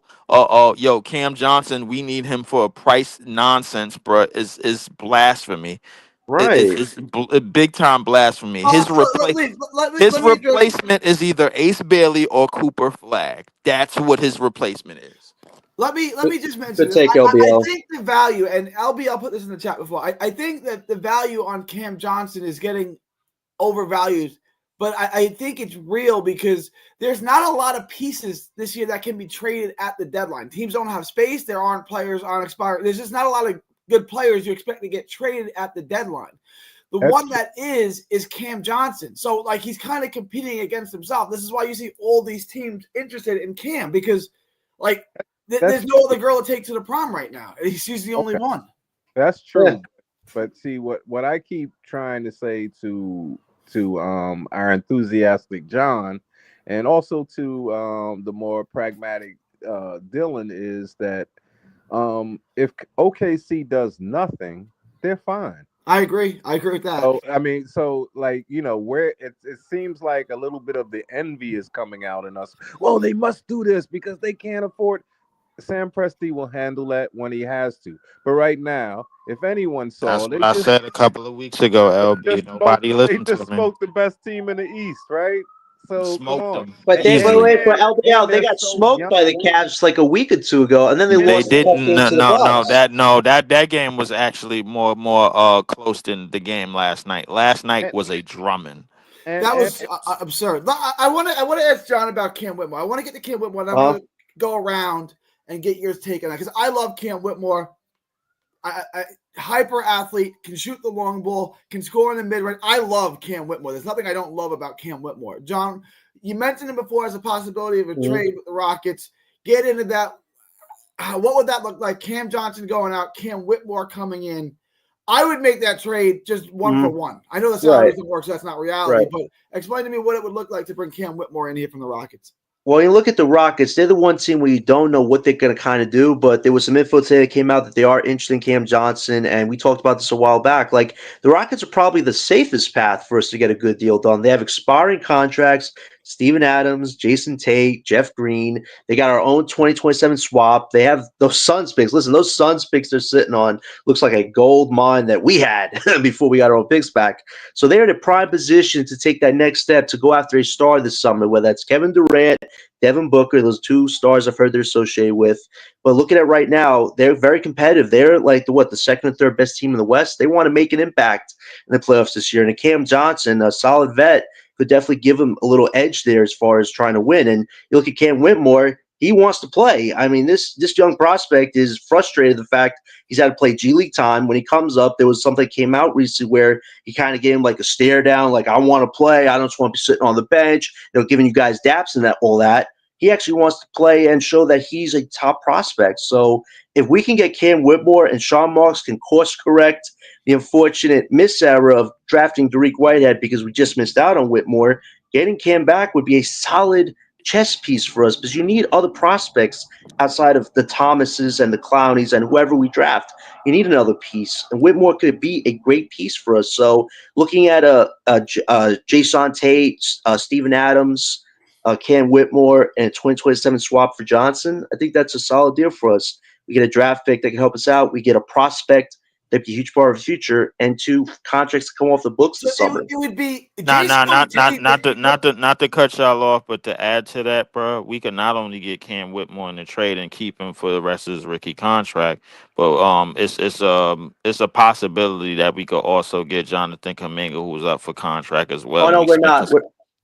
Cam Johnson, we need him for a price nonsense, bro, is blasphemy. Right. It's big time blasphemy. His replacement is either Ace Bailey or Cooper Flag. That's what his replacement is. Let me just mention this. Take I LBL. think the value, and LBL put this in the chat before. I think that the value on Cam Johnson is getting overvalued, but I think it's real because there's not a lot of pieces this year that can be traded at the deadline. Teams don't have space. There aren't players on expired. There's just not a lot of good players you expect to get traded at the deadline. One that is Cam Johnson. So, he's kind of competing against himself. This is why you see all these teams interested in Cam, because Like, there's no other girl to take to the prom right now. She's the only one. That's true. Yeah. But see what I keep trying to say to our enthusiastic John, and also to the more pragmatic Dylan, is that if OKC does nothing, they're fine. I agree. I agree with that. So I mean, so like, where it seems like a little bit of the envy is coming out in us. Well, they must do this because they can't afford. Sam Presti will handle that when he has to. But right now, if anyone saw, That's what I said a couple of weeks ago, LB. Nobody they listened just to me. smoked the best team in the East, right? So come Smoked on. them. But they Easily. for LBL, they they're got so smoked young. by the Cavs like a week or two ago, and then they They lost a tough didn't. game No, to the Bucks. that game was actually more close than the game last night. Last night And, was a drumming. That was absurd. I want to ask John about Cam Whitmore. I want to get to Cam Whitmore, and I'm going to go around and get yours take on that because I love Cam Whitmore. Hyper athlete, can shoot the long ball, can score in the mid range. I love Cam Whitmore. There's nothing I don't love about Cam Whitmore. John, you mentioned him before as a possibility of a trade with the Rockets. Get into that. What would that look like? Cam Johnson going out, Cam Whitmore coming in. I would make that trade just one for one. I know that's how everything works. So that's not reality, but explain to me what it would look like to bring Cam Whitmore in here from the Rockets. Well, you look at the Rockets, they're the one team where you don't know what they're going to kind of do, but there was some info today that came out that they are interested in Cam Johnson, and we talked about this a while back. Like, the Rockets are probably the safest path for us to get a good deal done. They have expiring contracts, Steven Adams, Jason Tate, Jeff Green. They got our own 2027 swap. They have those Suns picks. Listen, those Suns picks they're sitting on looks like a gold mine that we had before we got our own picks back. So they're in a prime position to take that next step to go after a star this summer, whether that's Kevin Durant, Devin Booker, those two stars I've heard they're associated with. But looking at right now, they're very competitive. They're like the second or third best team in the West. They want to make an impact in the playoffs this year. And Cam Johnson, a solid vet, could definitely give him a little edge there as far as trying to win. And you look at Cam Whitmore, he wants to play. I mean, this young prospect is frustrated the fact he's had to play G League time. When he comes up, there was something that came out recently where he kind of gave him like a stare down, like, I want to play. I don't just want to be sitting on the bench, giving you guys daps and all that. He actually wants to play and show that he's a top prospect. So if we can get Cam Whitmore and Sean Marks can course correct the unfortunate miss error of drafting Dariq Whitehead because we just missed out on Whitmore, getting Cam back would be a solid chess piece for us because you need other prospects outside of the Thomases and the Clownies and whoever we draft. You need another piece, and Whitmore could be a great piece for us. So looking at Jason Tate, Steven Adams, Cam Whitmore, and a 2027 swap for Johnson, I think that's a solid deal for us. We get a draft pick that can help us out. We get a prospect that'd be a huge part of the future, and two contracts to come off the books this summer. It would be Not to cut y'all off, but to add to that, bro, we could not only get Cam Whitmore in the trade and keep him for the rest of his rookie contract, but it's a possibility that we could also get Jonathan Kuminga, who's up for contract as well. Oh no,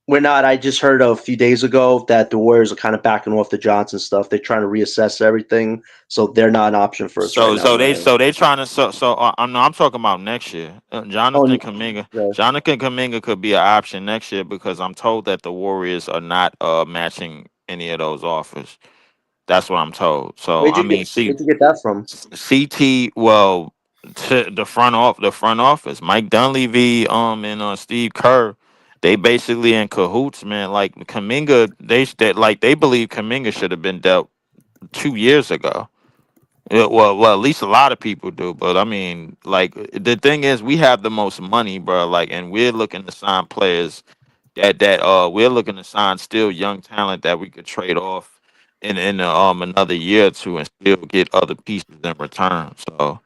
we're not. I just heard a few days ago that the Warriors are kind of backing off the Johnson stuff. They're trying to reassess everything, so they're not an option for us right now. So they trying to I'm talking about next year. Jonathan Kuminga could be an option next year because I'm told that the Warriors are not matching any of those offers. That's what I'm told. So where'd you get that from? CT, well, to the front office, Mike Dunleavy, and Steve Kerr. They basically in cahoots, man. Like Kuminga, they believe Kuminga should have been dealt 2 years ago. Yeah, well, at least a lot of people do. But I mean, like the thing is, we have the most money, bro. Like, and we're looking to sign players that we're looking to sign still young talent that we could trade off in another year or two and still get other pieces in return. So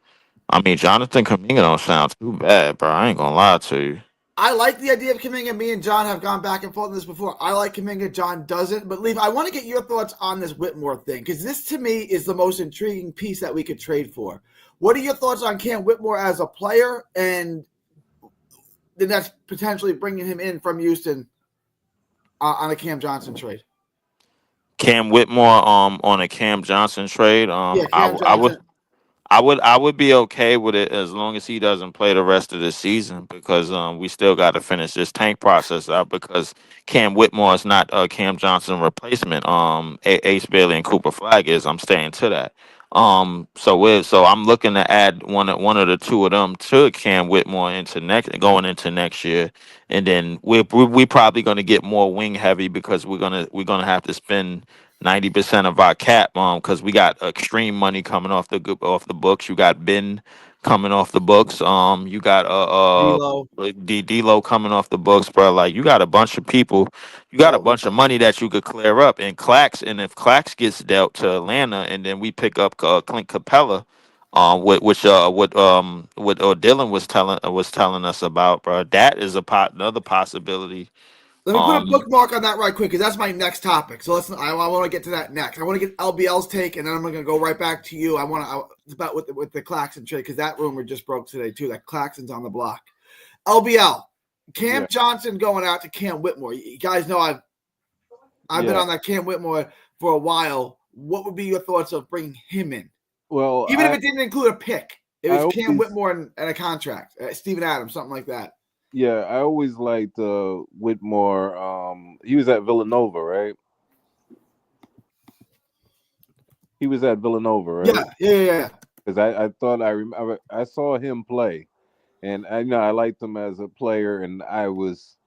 I mean, Jonathan Kuminga don't sound too bad, bro. I ain't gonna lie to you. I like the idea of Kuminga. Me and John have gone back and forth on this before. I like Kuminga. John doesn't. But, Leaf, I want to get your thoughts on this Whitmore thing because this, to me, is the most intriguing piece that we could trade for. What are your thoughts on Cam Whitmore as a player and the Nets potentially bringing him in from Houston on a Cam Johnson trade? Cam Whitmore on a Cam Johnson trade. Cam Johnson. I would be okay with it as long as he doesn't play the rest of the season because we still got to finish this tank process out because Cam Whitmore is not Cam Johnson replacement. Ace Bailey and Cooper Flag is. I'm staying to that. So I'm looking to add one of the two of them to Cam Whitmore into next year, and then we probably going to get more wing heavy because we're gonna have to spend 90% of our cap because we got extreme money coming off the books. You got Ben coming off the books. You got D'Lo. D'Lo coming off the books, bro. Like you got a bunch of people, you got a Yep. bunch of money that you could clear up. And if Clax gets dealt to Atlanta, and then we pick up Clint Capella, what Dylan was telling us about, bro. That is another possibility. Let me put a bookmark on that right quick because that's my next topic. So listen, I want to get to that next. I want to get LBL's take, and then I'm going to go right back to you. It's about with the Claxton trade because that rumor just broke today too. That Claxton's on the block. LBL, Cam Johnson going out to Cam Whitmore. You guys know I've been on that Cam Whitmore for a while. What would be your thoughts of bringing him in? Well, even if it didn't include a pick, it was Cam Whitmore and a contract, Steven Adams, something like that. Yeah, I always liked Whitmore. He was at Villanova, right? He was at Villanova, right? Yeah. Because I thought I saw him play, and I liked him as a player, and I was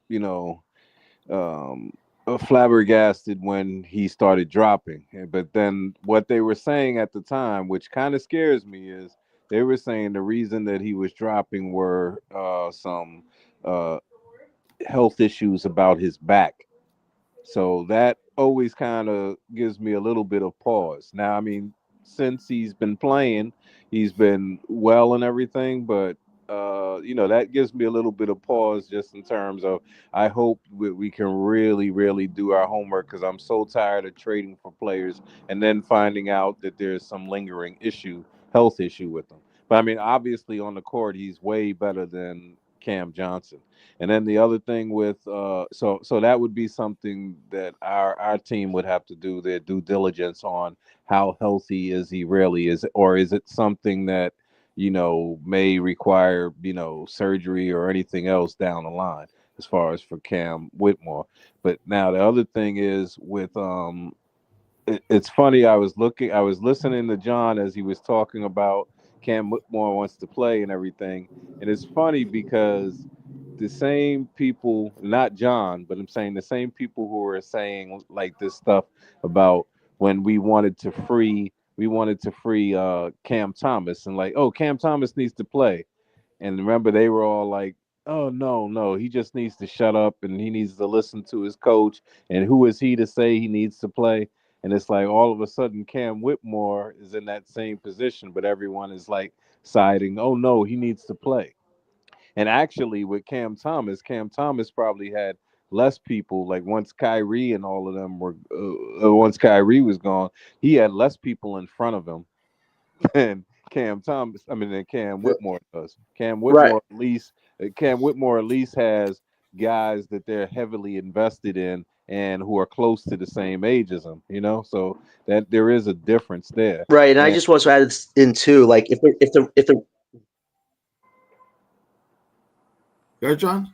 flabbergasted when he started dropping. But then what they were saying at the time, which kind of scares me, is they were saying the reason that he was dropping were some health issues about his back. So that always kind of gives me a little bit of pause. Now, I mean, since he's been playing, he's been well and everything, but that gives me a little bit of pause just in terms of I hope we can really, really do our homework because I'm so tired of trading for players and then finding out that there's some lingering health issue with them. But I mean, obviously on the court, he's way better than Cam Johnson. And then the other thing with so that would be something that our team would have to do their due diligence on how healthy is he really is, or is it something that may require surgery or anything else down the line as far as for Cam Whitmore. But now the other thing is with it's funny. I was listening to John as he was talking about Cam Whitmore wants to play and everything, and it's funny because the same people, not John, but I'm saying the same people who were saying like this stuff about when we wanted to free Cam Thomas and like, oh, Cam Thomas needs to play. And remember, they were all like, oh, no, he just needs to shut up and he needs to listen to his coach. And who is he to say he needs to play? And it's like all of a sudden, Cam Whitmore is in that same position, but everyone is like siding, oh, no, he needs to play. And actually, with Cam Thomas probably had less people. Like once Kyrie and all of them once Kyrie was gone, he had less people in front of him than than Cam Whitmore does. Cam Whitmore at least has guys that they're heavily invested in and who are close to the same age as him. So that there is a difference there. Right, and I just want to add in too, like if the Go, John.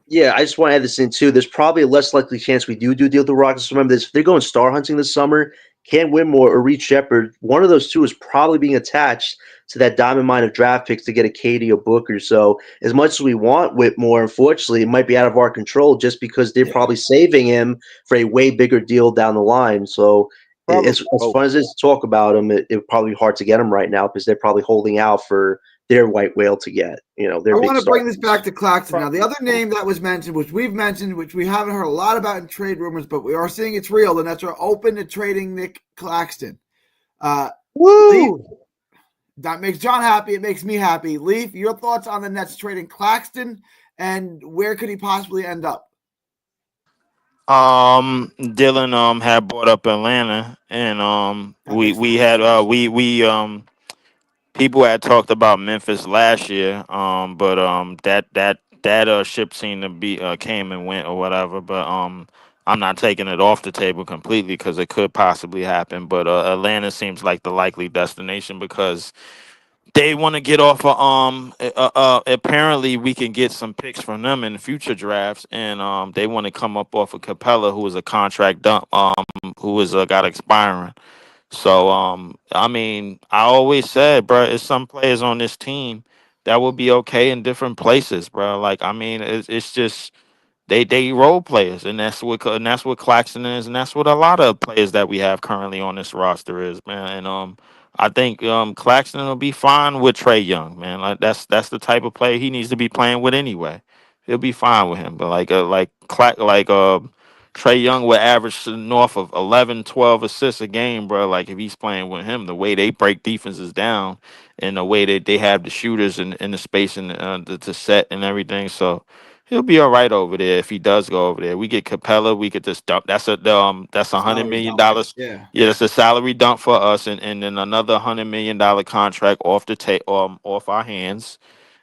Yeah, I just want to add this in too. There's probably a less likely chance we do deal with the Rockets. Remember this: if they're going star hunting this summer, Cam Whitmore or Reed Shepard, one of those two is probably being attached to that diamond mine of draft picks to get a Katie or Booker. So as much as we want Whitmore, unfortunately, it might be out of our control just because they're probably saving him for a way bigger deal down the line. So as fun as it is to talk about him, it would probably be hard to get him right now because they're probably holding out for their white whale to get. I want to bring this back to Claxton now. The other name that was mentioned, which we've mentioned, which we haven't heard a lot about in trade rumors, but we are seeing it's real, and that's we're open to trading Nick Claxton. Woo! Leaf, that makes John happy. It makes me happy. Leaf, your thoughts on the Nets trading Claxton, and where could he possibly end up? Dylan had brought up Atlanta, and we had people had talked about Memphis last year, but that ship seemed to be came and went or whatever. But I'm not taking it off the table completely because it could possibly happen. But Atlanta seems like the likely destination because they want to get off of apparently we can get some picks from them in future drafts, and they want to come up off of Capella, who is a contract dump, who is got expiring. So I mean, I always said, bro, it's some players on this team that will be okay in different places, bro. Like, I mean, it's just they role players, and that's what Claxton is, and that's what a lot of players that we have currently on this roster is, man. And I think Claxton will be fine with Trey Young, man. Like that's the type of player he needs to be playing with anyway. He'll be fine with him. But Trey Young would average north of 11, 12 assists a game, bro. Like if he's playing with him, the way they break defenses down, and the way that they have the shooters in the space and to set and everything, so. He'll be all right over there if he does go over there. We get Capella, we get this dump. That's $100 Salary million dump. dollars. Yeah. Yeah, that's a salary dump for us, and then another $100 million contract off our hands.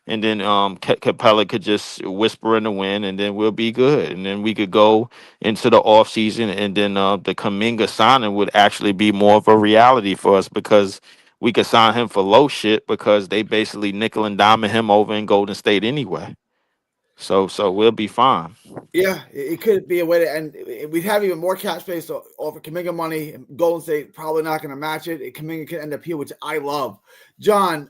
And then Capella could just whisper in the wind, and then we'll be good. And then we could go into the off season, and then the Kaminga signing would actually be more of a reality for us because we could sign him for low shit because they basically nickel and dime him over in Golden State anyway. So we'll be fine. Yeah, it could be a way to, and we'd have even more cap space to offer Kaminga money. Golden State probably not going to match it. Kaminga could end up here, which I love. John,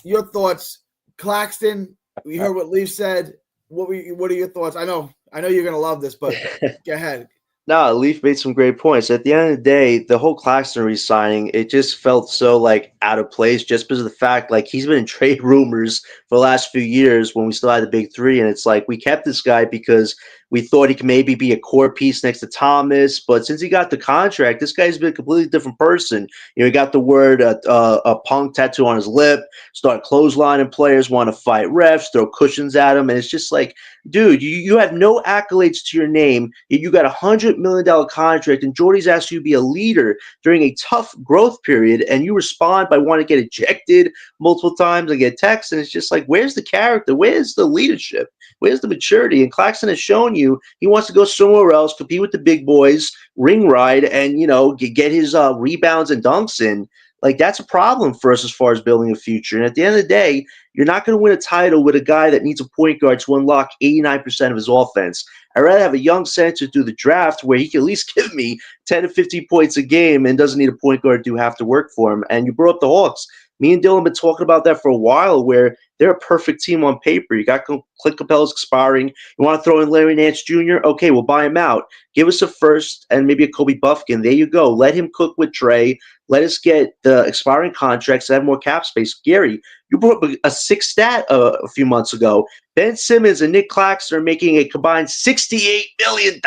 your thoughts? Claxton, we heard what Leaf said. What are your thoughts? I know you're going to love this, but go ahead. No, Leaf made some great points. At the end of the day, the whole Claxton re-signing, it just felt so like out of place just because of the fact like he's been in trade rumors for the last few years when we still had the big three, and it's like we kept this guy because we thought he could maybe be a core piece next to Thomas, but since he got the contract, this guy's been a completely different person. You know, he got the word a punk tattoo on his lip, start clotheslining players, want to fight refs, throw cushions at him, and it's just like, dude, you have no accolades to your name. You got $100 million contract, and Jordy's asked you to be a leader during a tough growth period, and you respond by wanting to get ejected multiple times and get texts, and it's just like, where's the character? Where's the leadership? Where's the maturity? And Claxton has shown you he wants to go somewhere else, compete with the big boys, ring ride, and get his rebounds and dunks in. Like that's a problem for us as far as building a future. And at the end of the day, you're not going to win a title with a guy that needs a point guard to unlock 89% of his offense. I'd rather have a young center through the draft where he can at least give me 10 to 15 points a game and doesn't need a point guard to do half the work for him. And you brought up the Hawks. Me and Dylan have been talking about that for a while where they're a perfect team on paper. You got Clint Capella's expiring. You want to throw in Larry Nance Jr.? Okay, we'll buy him out. Give us a first and maybe a Kobe Buffkin. There you go. Let him cook with Trey. Let us get the expiring contracts and have more cap space. Gary, you brought up a six stat a few months ago. Ben Simmons and Nick Claxton are making a combined $68 million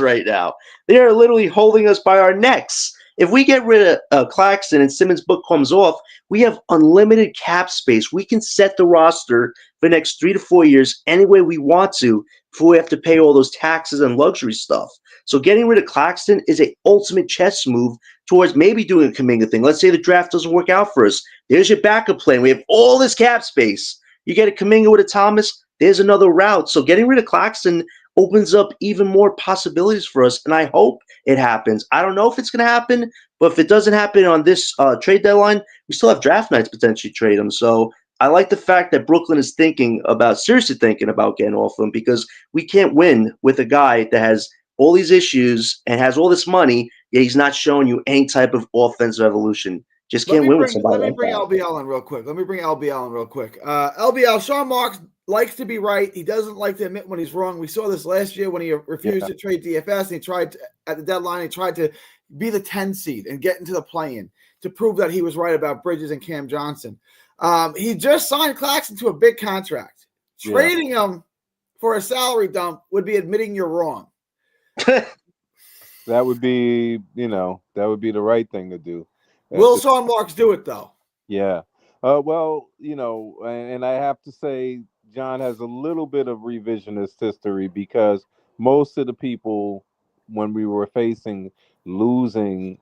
right now. They are literally holding us by our necks. If we get rid of Claxton and Simmons' book comes off, we have unlimited cap space. We can set the roster for the next 3 to 4 years any way we want to before we have to pay all those taxes and luxury stuff. So getting rid of Claxton is an ultimate chess move towards maybe doing a Kaminga thing. Let's say the draft doesn't work out for us. There's your backup plan. We have all this cap space. You get a Kaminga with a Thomas, there's another route. So getting rid of Claxton opens up even more possibilities for us, and I hope it happens. I don't know if it's going to happen, but if it doesn't happen on this trade deadline, we still have draft nights potentially trade him. So I like the fact that Brooklyn is seriously thinking about getting off him because we can't win with a guy that has all these issues and has all this money, yet he's not showing you any type of offensive evolution. Just can't win with somebody like that. Let me bring LBL in real quick. LBL, Sean Marks likes to be right. He doesn't like to admit when he's wrong. We saw this last year when he refused to trade DFS, and he tried at the deadline, he tried to be the 10 seed and get into the play-in to prove that he was right about Bridges and Cam Johnson. He just signed Claxton to a big contract. Trading him for a salary dump would be admitting you're wrong. That would be the right thing to do. Will Sean Marks do it though? Yeah. Well, and I have to say John has a little bit of revisionist history because most of the people when we were facing signing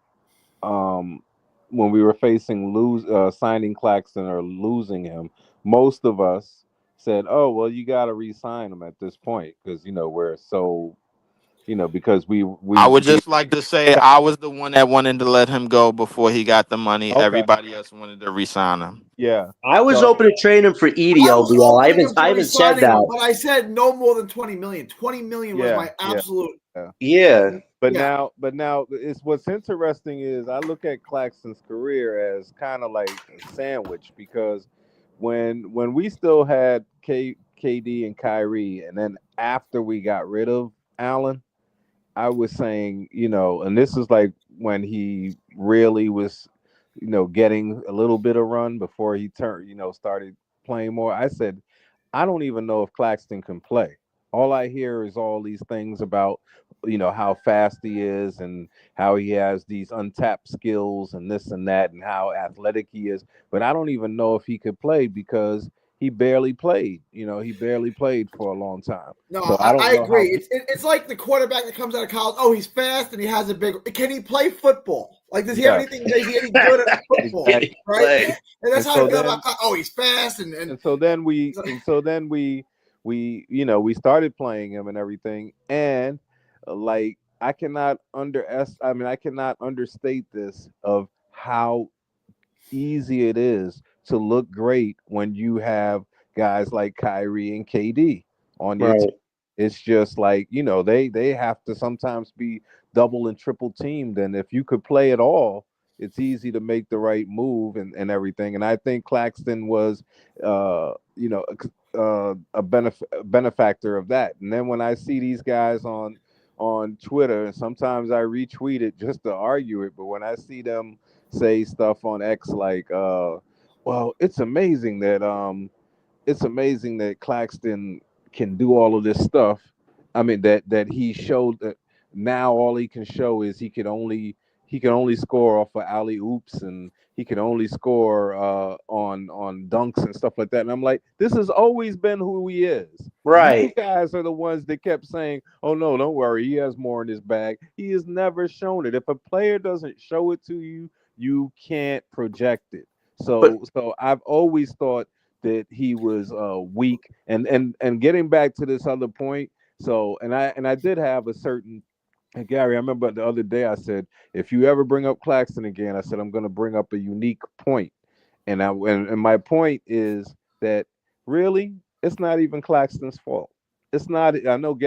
Claxton or losing him, most of us said, "Oh, well, you got to re-sign him at this point because we're so because I would we just like to say I was the one that wanted to let him go before he got the money. okay, Everybody else wanted to re-sign him. yeah. I was So open to trade him for Edie, I was LBL. opening him I to haven't said resigning him, that. but I said no more than 20 million. 20 million was yeah, my yeah, absolute. yeah. Yeah. Yeah. But now it's what's interesting is I look at Claxton's career as kind of like a sandwich because when we still had KD and Kyrie, and then after we got rid of Allen, I was saying, and this is like when he really was, getting a little bit of run before he turned, started playing more. I said, I don't even know if Claxton can play. All I hear is all these things about, how fast he is and how he has these untapped skills and this and that and how athletic he is. But I don't even know if he could play because he barely played. He barely played for a long time. No, So I don't I know how agree. It's like the quarterback that comes out of college. Oh, he's fast and he has a big. Can he play football? Like, does he have yeah, anything? Is he any good at football? Can exactly. he Right. play? And that's And how I so feel about. then Oh, he's fast and so then we started playing him and everything, and like I cannot understate this of how easy it is to look great when you have guys like Kyrie and KD on your team. Right. It's just like, they have to sometimes be double and triple teamed. And if you could play it all, it's easy to make the right move and everything. And I think Claxton was, a benefactor of that. And then when I see these guys on Twitter, and sometimes I retweet it just to argue it, but when I see them say stuff on X like, well, it's amazing that Claxton can do all of this stuff. I mean that he showed that now all he can show is he can only score off of alley oops, and he can only score on dunks and stuff like that. And I'm like, this has always been who he is. You Right. guys are the ones that kept saying, "Oh no, don't worry, he has more in his bag." He has never shown it. If a player doesn't show it to you, you can't project it. But So I've always thought that he was weak. And getting back to this other point, so and I did have a certain. And Gary, I remember the other day I said, if you ever bring up Claxton again, I said I'm going to bring up a unique point. And my point is that really it's not even Claxton's fault. It's not. I know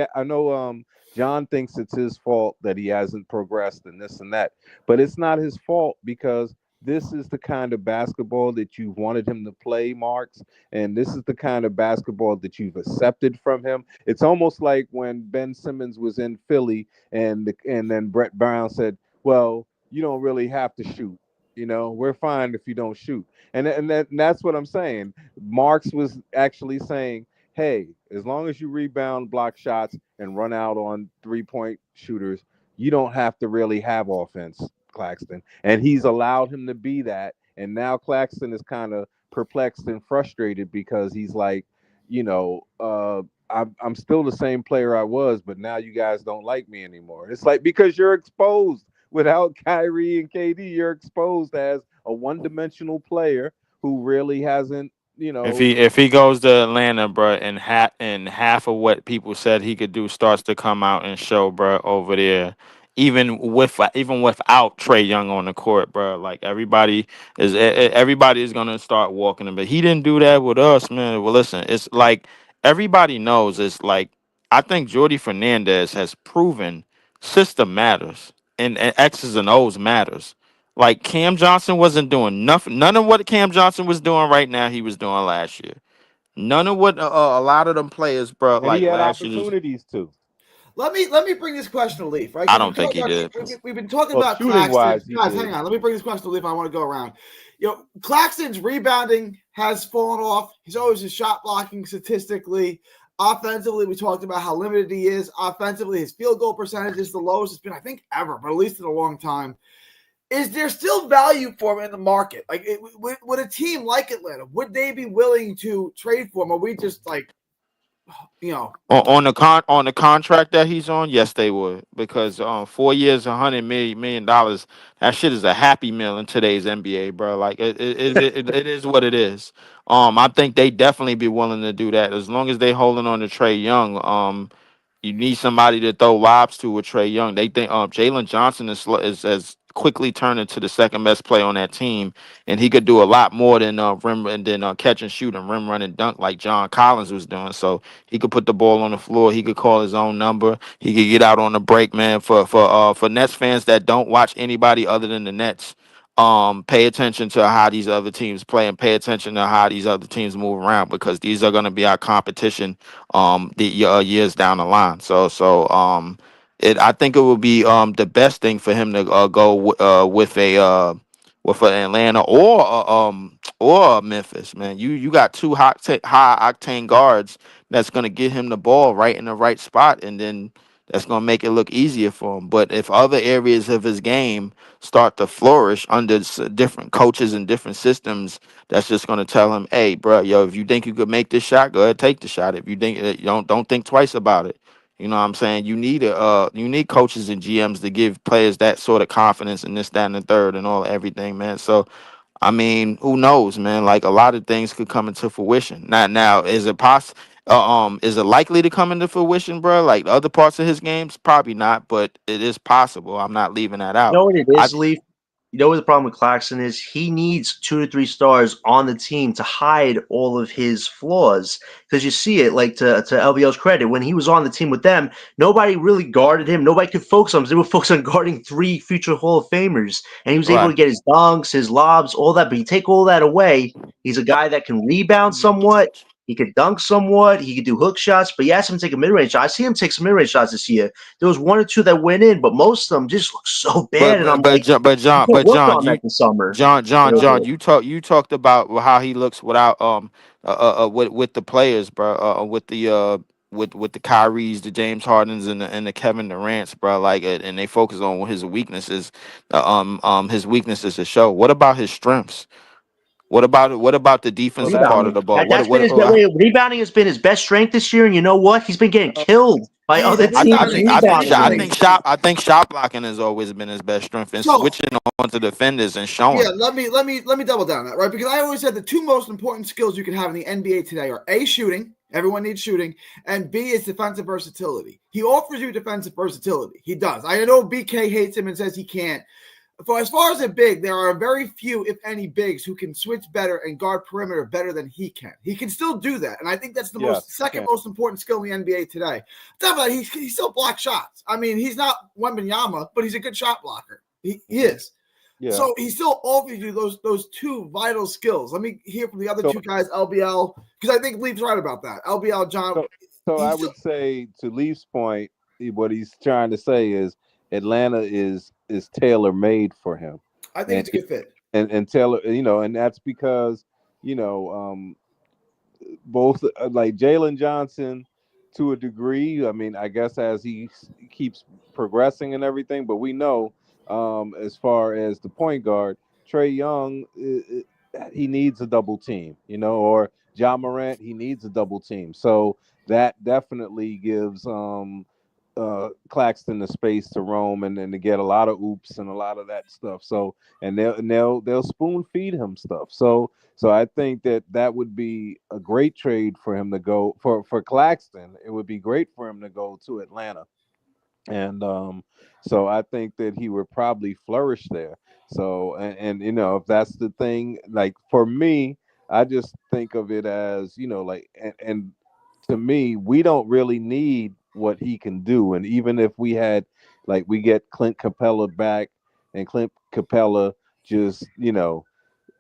John thinks it's his fault that he hasn't progressed and this and that, but it's not his fault because this is the kind of basketball that you've wanted him to play, Marks, and this is the kind of basketball that you've accepted from him. It's almost like when Ben Simmons was in Philly and then Brett Brown said, "Well, you don't really have to shoot. We're fine if you don't shoot." And that's what I'm saying. Marks was actually saying, "Hey, as long as you rebound, block shots, and run out on 3-point shooters, you don't have to really have offense, Claxton." And he's allowed him to be that. And now Claxton is kind of perplexed and frustrated because he's like, I'm still the same player I was, but now you guys don't like me anymore. It's like because you're exposed. Without Kyrie and KD, you're exposed as a one-dimensional player who really hasn't, If he goes to Atlanta, bro, and half of what people said he could do starts to come out and show, bro, over there. Even without Trey Young on the court, bro, like everybody is gonna start walking him. But he didn't do that with us, man. Well, listen, it's like everybody knows. It's like I think Jordy Fernandez has proven system matters and X's and O's matters. Like Cam Johnson wasn't doing nothing. None of what Cam Johnson was doing right now, he was doing last year. None of what a lot of them players, bro, and he like had last year. opportunities to. Let me bring this question to Leaf, right? I Because don't think he did. we've been talking Well, about shooting Claxton. wise, he Guys, did. hang on. Let me bring this question to Leaf. I want to go around. Claxton's rebounding has fallen off. He's always his shot blocking statistically. Offensively, we talked about how limited he is. Offensively, his field goal percentage is the lowest it's been, I think, ever, but at least in a long time. Is there still value for him in the market? Like, would a team like Atlanta, would they be willing to trade for him? Or we just like, On the contract that he's on, yes, they would because 4 years, $100 million. That shit is a happy meal in today's NBA, bro. Like it is what it is. I think they definitely be willing to do that as long as they holding on to Trey Young. You need somebody to throw lobs to with Trey Young. They think Jalen Johnson is quickly turned into the second best player on that team, and he could do a lot more than rim and then catch and shoot and rim run and dunk like John Collins was doing. So he could put the ball on the floor. He could call his own number. He could get out on the break, man. For Nets fans that don't watch anybody other than the Nets, pay attention to how these other teams play and pay attention to how these other teams move around, because these are going to be our competition the years down the line. I think it would be the best thing for him to with an Atlanta or Memphis, man. You got two high octane guards that's gonna get him the ball right in the right spot, and then that's gonna make it look easier for him. But if other areas of his game start to flourish under different coaches and different systems, that's just gonna tell him, hey, bro, yo, if you think you could make this shot, go ahead, take the shot. If you think you don't think twice about it. You know what I'm saying? You need coaches and GMs to give players that sort of confidence in this, that, and the third, and all everything, man. So I mean, who knows, man? Like a lot of things could come into fruition. Now, is it likely to come into fruition, bro? Like other parts of his games, probably not, but it is possible. I'm not leaving that You out. know what it I is, Leaf? You know what the problem with Claxton is? He needs 2 to 3 stars on the team to hide all of his flaws. Because you see it, like to LVL's credit, when he was on the team with them, nobody really guarded him. Nobody could focus on him. They were focused on guarding 3 future Hall of Famers. And he was able right. to get his dunks, his lobs, all that. But you take all that away, he's a guy that can rebound somewhat. He could dunk somewhat. He could do hook shots. But you ask him to take a mid-range shot. I see him take some mid-range shots this year. There was 1 or 2 that went in, but most of them just look so bad. And I'm like, you could have worked on that this summer. You John, know? you talked about how he looks without with the players, bro. With the Kyries, the James Hardens, and the Kevin Durant's, bro. Like, and they focus on his weaknesses. His weaknesses to show. What about his strengths? What about the Well, defensive that's part of Rebounding. the ball? That's been his rebounding has been his best strength this year. And you know what? He's been getting killed by other teams rebounding him. I think shot blocking has always been his best strength, and So switching on to defenders and yeah, showing. let me double down on that, right? Because I always said the two most important skills you can have in the NBA today are A, shooting. Everyone needs shooting, and B is defensive versatility. He offers you defensive versatility. He does. I know BK hates him and says he can't. For as far as a big, there are very few, if any, bigs who can switch better and guard perimeter better than he can. He can still do that, and I think that's the second most important skill in the NBA today. On top of that, he still blocks shots. I mean, he's not Wembanyama, but he's a good shot blocker. He is. Yeah. So he still offers you those two vital skills. Let me hear from the other two guys, LBL, because I think Leaf's right about that. LBL, John. So I would say, to Leaf's point, what he's trying to say is Atlanta is tailor made for him. I think it's a good fit. And Taylor, and that's because both like Jalen Johnson to a degree. I mean, I guess as he keeps progressing and everything, but we know as far as the point guard, Trey Young, he needs a double team, or John Morant, he needs a double team. So that definitely gives Claxton the space to roam and to get a lot of oops and a lot of that stuff. So and they'll spoon feed him stuff. So I think that would be a great trade for him to go for Claxton. It would be great for him to go to Atlanta. And so I think that he would probably flourish there. So and if that's the thing, like for me, I just think of it as like and to me, we don't really need what he can do. And even if we had, like, we get Clint Capella back, and Clint Capella just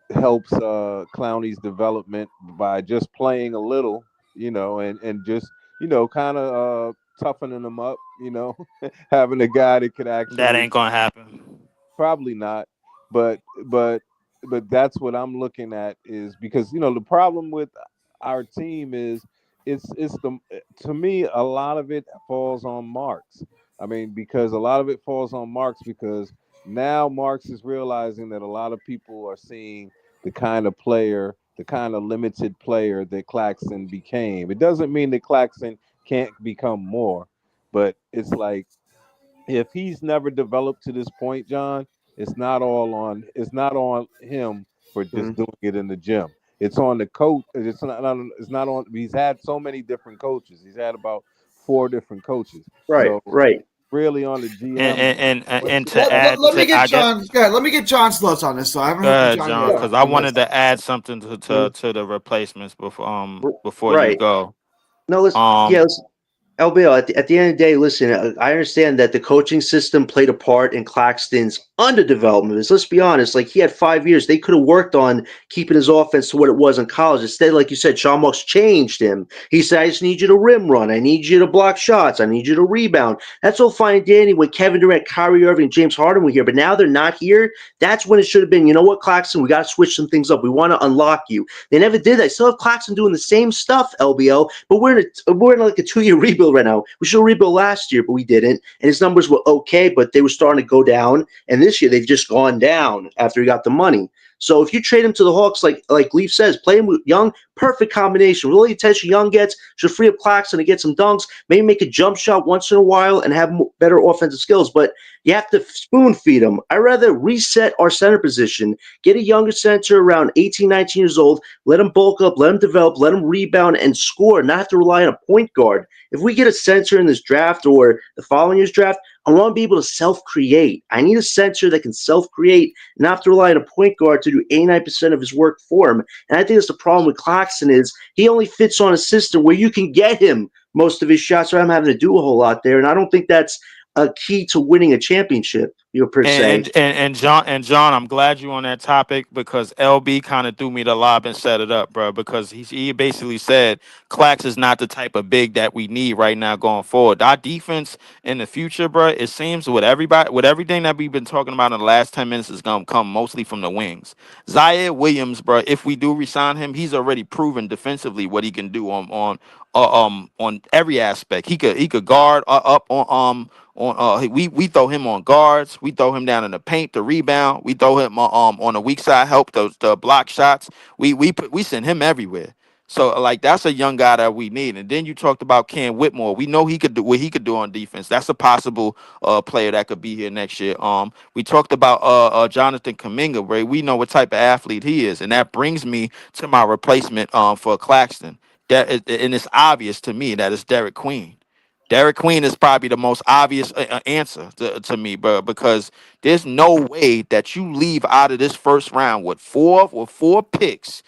helps Clowney's development by just playing a little, and just kind of toughening him up, having a guy that could That actually ain't gonna happen. probably not, but that's what I'm looking at, is because the problem with our team is it's the to me a lot of it falls on Marks. I mean, because a lot of it falls on Marks because now Marks is realizing that a lot of people are seeing the kind of player, the kind of limited player that Claxton became. It doesn't mean that Claxton can't become more, but it's like, if he's never developed to this point, John, it's not on him for just doing it in the gym. It's on the coach. It's not on. He's had so many different coaches. He's had about 4 different coaches. Right, So right. really on the GM. And to Let, add let me to get I guess John. Go ahead, let me get John's thoughts on this. So I haven't go heard from ahead, John John, yet. because I wanted to add something to the replacements before you Right. go. No, Um listen, LBO, at the end of the day, listen, I understand that the coaching system played a part in Claxton's underdevelopment. Let's be honest, like he had 5 years. They could have worked on keeping his offense to what it was in college. Instead, like you said, Sean Marks changed him. He said, I just need you to rim run. I need you to block shots. I need you to rebound. That's all fine and dandy when Kevin Durant, Kyrie Irving, and James Harden were here. But now they're not here. That's when it should have been, you know what, Claxton, we got to switch some things up. We want to unlock you. They never did that. I still have Claxton doing the same stuff, LBO, but we're in like a 2-year rebuild right now. We should have rebuilt last year, but we didn't. And his numbers were okay, but they were starting to go down. And this year they've just gone down after he got the money. So if you trade him to the Hawks, like Leaf says, play him with Young, perfect combination. Really attention Young gets should free up Claxton to get some dunks, maybe make a jump shot once in a while and have better offensive skills. But you have to spoon feed him. I'd rather reset our center position, get a younger center around 18, 19 years old, let him bulk up, let him develop, let him rebound and score, not have to rely on a point guard. If we get a center in this draft or the following year's draft, I want to be able to self-create. I need a center that can self-create, not have to rely on a point guard to do 89% of his work for him. And I think that's the problem with Claxton is he only fits on a system where you can get him most of his shots without him having to do a whole lot there. And I don't think that's a key to winning a championship, per se. and John, I'm glad you on that topic because LB kind of threw me the lob and set it up, bro. Because he basically said Clax is not the type of big that we need right now going forward. Our defense in the future, bro, it seems with everything that we've been talking about in the last 10 minutes is gonna come mostly from the wings. Zaire Williams, bro, if we do resign him, he's already proven defensively what he can do on every aspect. He could guard up we throw him on guards, we throw him down in the paint to rebound, we throw him on the weak side help the block shots. We send him everywhere. So like that's a young guy that we need. And then you talked about Cam Whitmore. We know he could do what he could do on defense. That's a possible player that could be here next year. We talked about Jonathan Kuminga, where we know what type of athlete he is, and that brings me to my replacement for Claxton. And it's obvious to me that it's Derek Queen. Derek Queen is probably the most obvious answer to me, bro, because there's no way that you leave out of this first round with four picks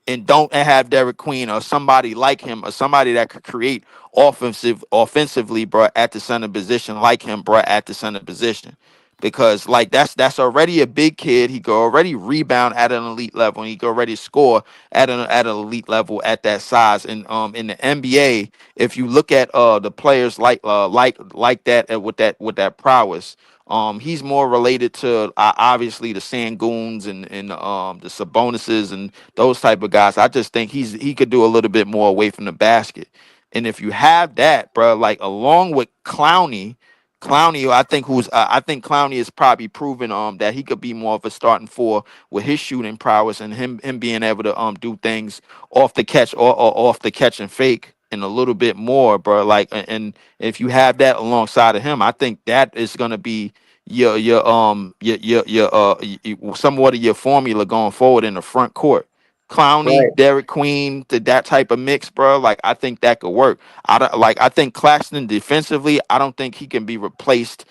and don't have Derek Queen or somebody like him or somebody that could create offensively, bro, at the center position like him, bro, at the center position. Because like that's already a big kid. He could already rebound at an elite level, and he could already score at an elite level at that size. And in the NBA, if you look at the players like that with that prowess, he's more related to obviously the Sangoons and the Sabonises and those type of guys. I just think he could do a little bit more away from the basket. And if you have that, bro, like along with Clowney, I think Clowney is probably proven that he could be more of a starting four with his shooting prowess and him being able to do things off the catch or off the catch and fake and a little bit more, bro. Like and if you have that alongside of him, I think that is gonna be somewhat of your formula going forward in the front court. Clowney, Right. Derek Queen, to that type of mix, bro. Like I think that could work. I think Claxton defensively, I don't think he can be replaced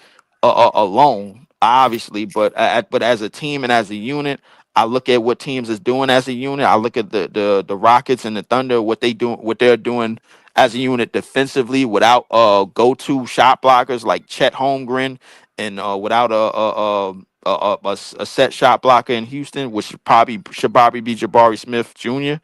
alone, obviously, but as a team and as a unit, I look at what teams is doing as a unit. I look at the Rockets and the Thunder, what they're doing as a unit defensively without go-to shot blockers like Chet Holmgren and without a set shot blocker in Houston, which should probably be Jabari Smith Jr.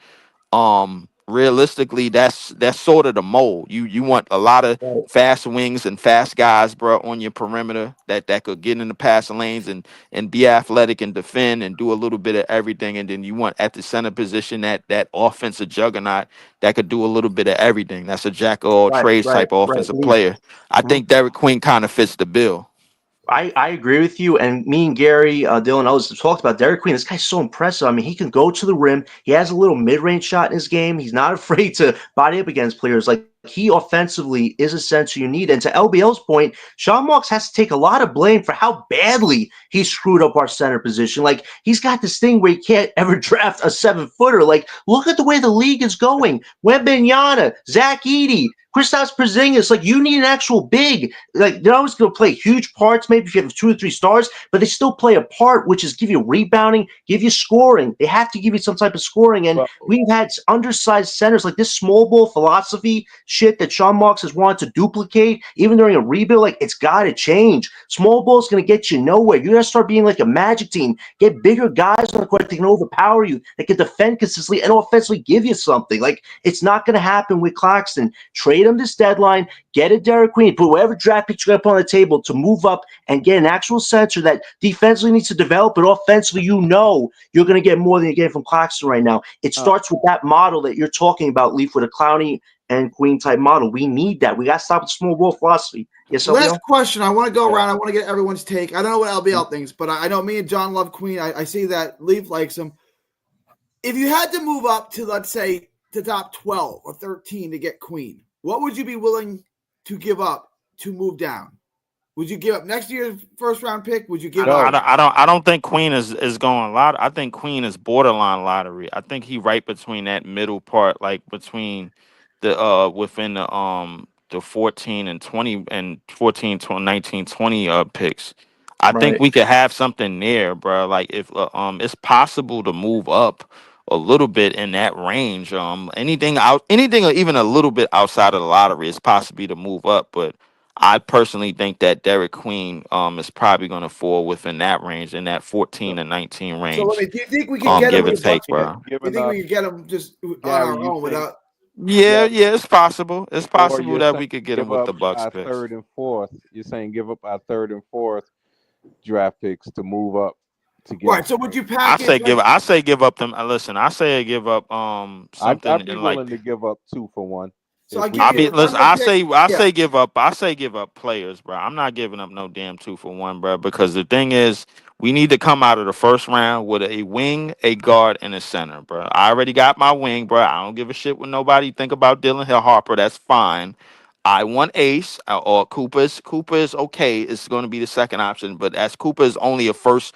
Realistically, that's sort of the mold. You want a lot of fast wings and fast guys, bro, on your perimeter that could get in the passing lanes and be athletic and defend and do a little bit of everything. And then you want at the center position that offensive juggernaut that could do a little bit of everything. That's a jack of all trades type of offensive player. I think Derek Queen kind of fits the bill. I agree with you. And me and Gary, Dylan, I was talked about Derek Queen. This guy's so impressive. I mean, he can go to the rim. He has a little mid-range shot in his game. He's not afraid to body up against players. Like, he offensively is a center you need. And to LBL's point, Sean Marks has to take a lot of blame for how badly he screwed up our center position. Like, he's got this thing where he can't ever draft a 7-footer. Like, look at the way the league is going. Wembanyama, Zach Edey, Kristaps Porzingis, like you need an actual big. Like they're always going to play huge parts. Maybe if you have 2 or 3 stars, but they still play a part, which is give you rebounding, give you scoring. They have to give you some type of scoring. And we've had undersized centers like this small ball philosophy shit that Sean Marks has wanted to duplicate, even during a rebuild. Like it's got to change. Small ball is going to get you nowhere. You got to start being like a Magic team. Get bigger guys on the court that can overpower you, that can defend consistently and offensively give you something. Like it's not going to happen with Claxton. Trade him this deadline, get a Derek Queen, put whatever draft pick you got up on the table to move up and get an actual center that defensively needs to develop, but offensively, you're going to get more than you're getting from Claxton right now. It starts with that model that you're talking about, Leaf, with a Clowney and Queen type model. We need that. We got to stop the small ball philosophy. Yes, last question. I want to go around. I want to get everyone's take. I don't know what LBL thinks, but I know me and John love Queen. I see that Leaf likes him. If you had to move up to, let's say, the top 12 or 13 to get Queen, what would you be willing to give up to move down? Would you give up next year's first round pick? Would you give up? I don't think Queen is going lottery. I think Queen is borderline lottery. I think he right between that middle part, like between the within the 14 and 20 and 14 to 19 20 picks. I think we could have something there, bro. Like if it's possible to move up a little bit in that range. Anything even a little bit outside of the lottery is possible to move up, but I personally think that Derek Queen is probably going to fall within that range, in that 14 to 19 range. So let me. Do you think we can get him? Give or take, bro. Do you think we can get him just on our own without? Yeah, it's possible. It's possible that we could get him with the Bucks our picks. 3rd and 4th. You're saying give up our 3rd and 4th draft picks to move up to get. Right. So would you package? I say give up them. Listen, I say give up something. I'd be willing to give up 2 for 1. So I say give up players, bro. I'm not giving up no damn 2 for 1, bro. Because the thing is, we need to come out of the first round with a wing, a guard, and a center, bro. I already got my wing, bro. I don't give a shit what nobody think about Dylan Hill Harper. That's fine. I want Ace or Cooper's. Cooper is okay. It's going to be the second option, but as Cooper is only a first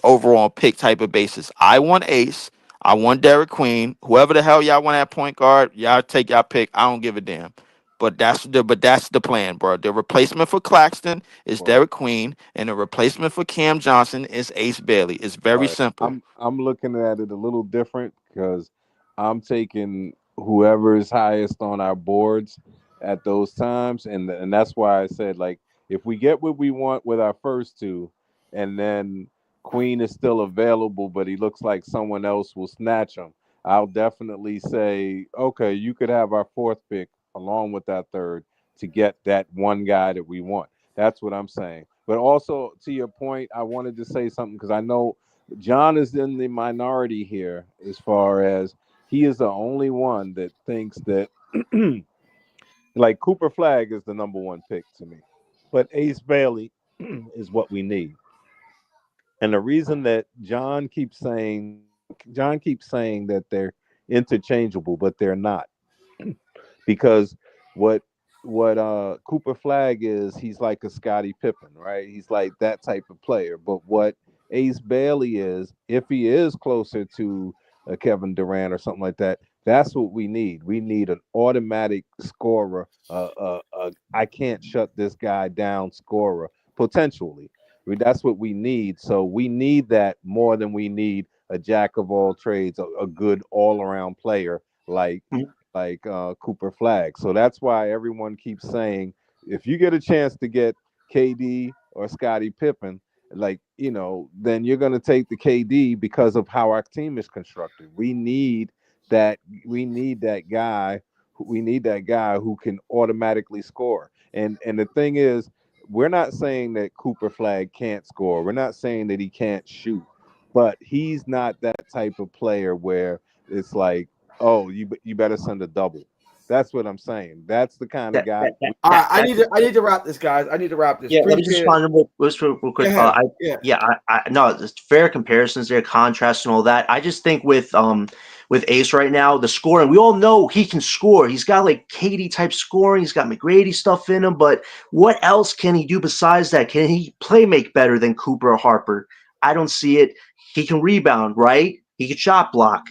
overall pick type of basis. I want Ace. I want Derek Queen. Whoever the hell y'all want at point guard, y'all take y'all pick. I don't give a damn. But that's the plan, bro. The replacement for Claxton is Derek Queen, and the replacement for Cam Johnson is Ace Bailey. It's very simple. I'm looking at it a little different because I'm taking whoever is highest on our boards at those times, and that's why I said, like, if we get what we want with our first 2, and then Queen is still available, but he looks like someone else will snatch him, I'll definitely say, okay, you could have our 4th pick along with that 3rd to get that one guy that we want. That's what I'm saying. But also, to your point, I wanted to say something because I know John is in the minority here as far as he is the only one that thinks that like Cooper Flagg is the number 1 pick to me, but Ace Bailey is what we need. And the reason that John keeps saying that they're interchangeable, but they're not, because what Cooper Flagg is, he's like a Scottie Pippen, right? He's like that type of player. But what Ace Bailey is, if he is closer to a Kevin Durant or something like that, that's what we need. We need an automatic scorer, I can't shut this guy down scorer, potentially. That's what we need. So we need that more than we need a jack of all trades, a good all-around player like Cooper Flagg. So that's why everyone keeps saying, if you get a chance to get KD or Scottie Pippen, then you're going to take the KD because of how our team is constructed. We need that guy who can automatically score. And the thing is, we're not saying that Cooper Flagg can't score. We're not saying that he can't shoot, but he's not that type of player where it's like, oh, you better send a double. That's what I'm saying. That's the kind of guy. All right, I need to wrap this, guys. I need to wrap this. Yeah, let me just respond real quick. No, it's fair comparisons there, contrast and all that. I just think with Ace right now, the scoring, we all know he can score. He's got like KD type scoring. He's got McGrady stuff in him. But what else can he do besides that? Can he play make better than Cooper or Harper? I don't see it. He can rebound, right? He can shot block.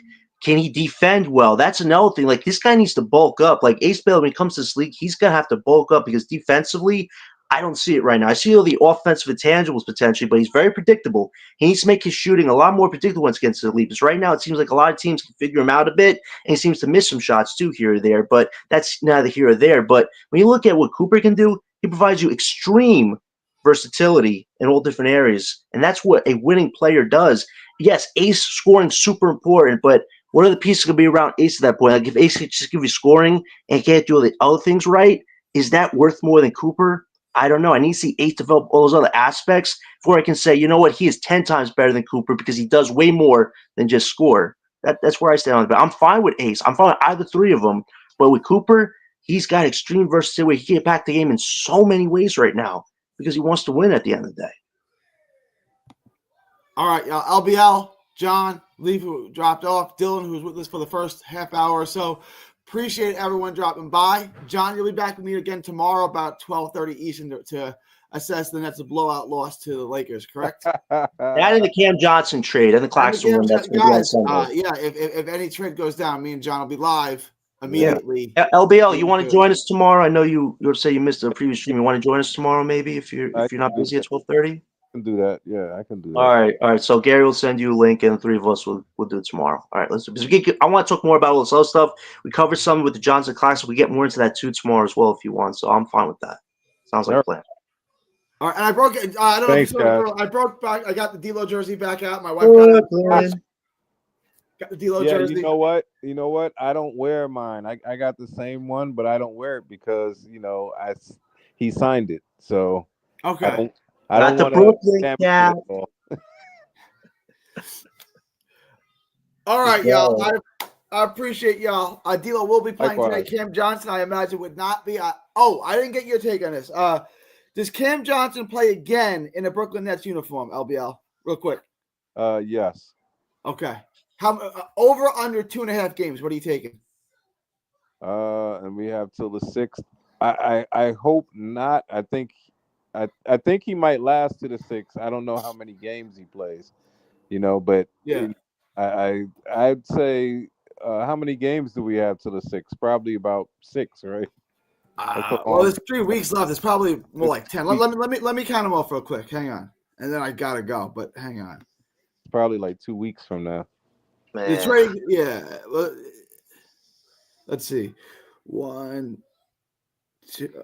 Can he defend well? That's another thing. Like, this guy needs to bulk up. Like, Ace Bailey, when it comes to this league, he's going to have to bulk up because defensively, I don't see it right now. I see all the offensive intangibles potentially, but he's very predictable. He needs to make his shooting a lot more predictable against the elite. Because right now, it seems like a lot of teams can figure him out a bit, and he seems to miss some shots too here or there. But that's neither here or there. But when you look at what Cooper can do, he provides you extreme versatility in all different areas, and that's what a winning player does. Yes, Ace scoring super important, but what are the pieces going to be around Ace at that point? Like, if Ace can just give you scoring and can't do all the other things right, is that worth more than Cooper? I don't know. I need to see Ace develop all those other aspects before I can say, you know what, he is 10 times better than Cooper because he does way more than just score. That's where I stand on it. But I'm fine with Ace. I'm fine with either three of them. But with Cooper, he's got extreme versatility. He can impact the game in so many ways right now because he wants to win at the end of the day. All right, LBL, John, Leaf, who dropped off, Dylan, who was with us for the first half hour or so. Appreciate everyone dropping by. John, you'll be back with me again tomorrow about 12:30 Eastern to assess the Nets' blowout loss to the Lakers, correct? That and the Cam Johnson trade and the Claxton one. That's guys, if any trade goes down, me and John will be live immediately. Yeah. LBL, you want to join us tomorrow? I know you say you missed the previous stream. You want to join us tomorrow, maybe if you're not busy at 12:30. Can do that. Yeah, I can do that. All right. So Gary will send you a link, and the three of us will do it tomorrow. All right, let's do it. I want to talk more about all this other stuff. We covered some with the Johnson class. We get more into that too tomorrow as well if you want. So I'm fine with that. Sounds like a plan. All right, and I broke it. I don't know if you saw it. I broke back. I got the D'Lo jersey back out. My wife got the D'Lo jersey. You know what? I don't wear mine. I got the same one, but I don't wear it because he signed it. So okay. I don't want to damage it all. All right, y'all. I appreciate y'all. D'Lo will be playing Likewise. today. Cam Johnson, I imagine, would not be. I didn't get your take on this. Does Cam Johnson play again in a Brooklyn Nets uniform, LBL? Real quick. Yes. Okay. How over under 2.5 games? What are you taking? And we have till the 6th. I hope not. I think he might last to the 6th. I don't know how many games he plays, but yeah, I'd say how many games do we have to the 6th? Probably about 6, right? Well, there's 3 weeks left. It's probably more like 10. Let me count them off real quick. Hang on, and then I gotta go. But hang on. It's probably like 2 weeks from now. The trade, yeah. Let's see. 1, 2,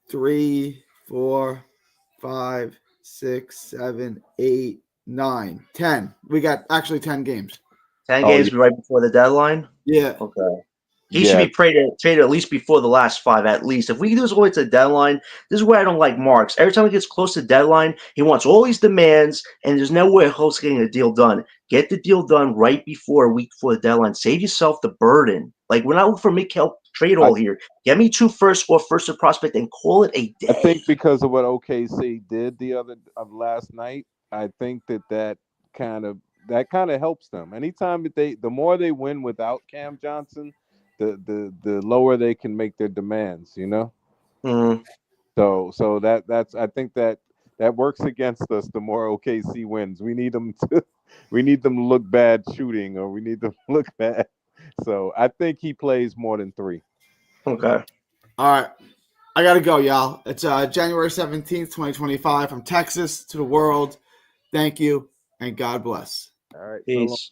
3, 4, 5, 6, 7, 8, 9, 10. We got actually 10 games. 10 games right before the deadline? Yeah. Okay. He should be traded at least before the last 5, at least. If we do this all the way to the deadline, this is where I don't like Marks. Every time he gets close to the deadline, he wants all these demands, and there's no way Hulk's getting a deal done. Get the deal done right before a week before the deadline. Save yourself the burden. Like, we're not looking for Mikhail trade all here. Get me 2 firsts or first prospect and call it a day. I think because of what OKC did last night, I think that kind of helps them. Anytime that the more they win without Cam Johnson, the lower they can make their demands, Mm-hmm. So that's I think that works against us. The more OKC wins, we need them to look bad shooting, or we need them to look bad. So I think he plays more than 3. Okay. All right. I gotta go, y'all. It's January 17th, 2025, from Texas to the world. Thank you and God bless. All right. Peace.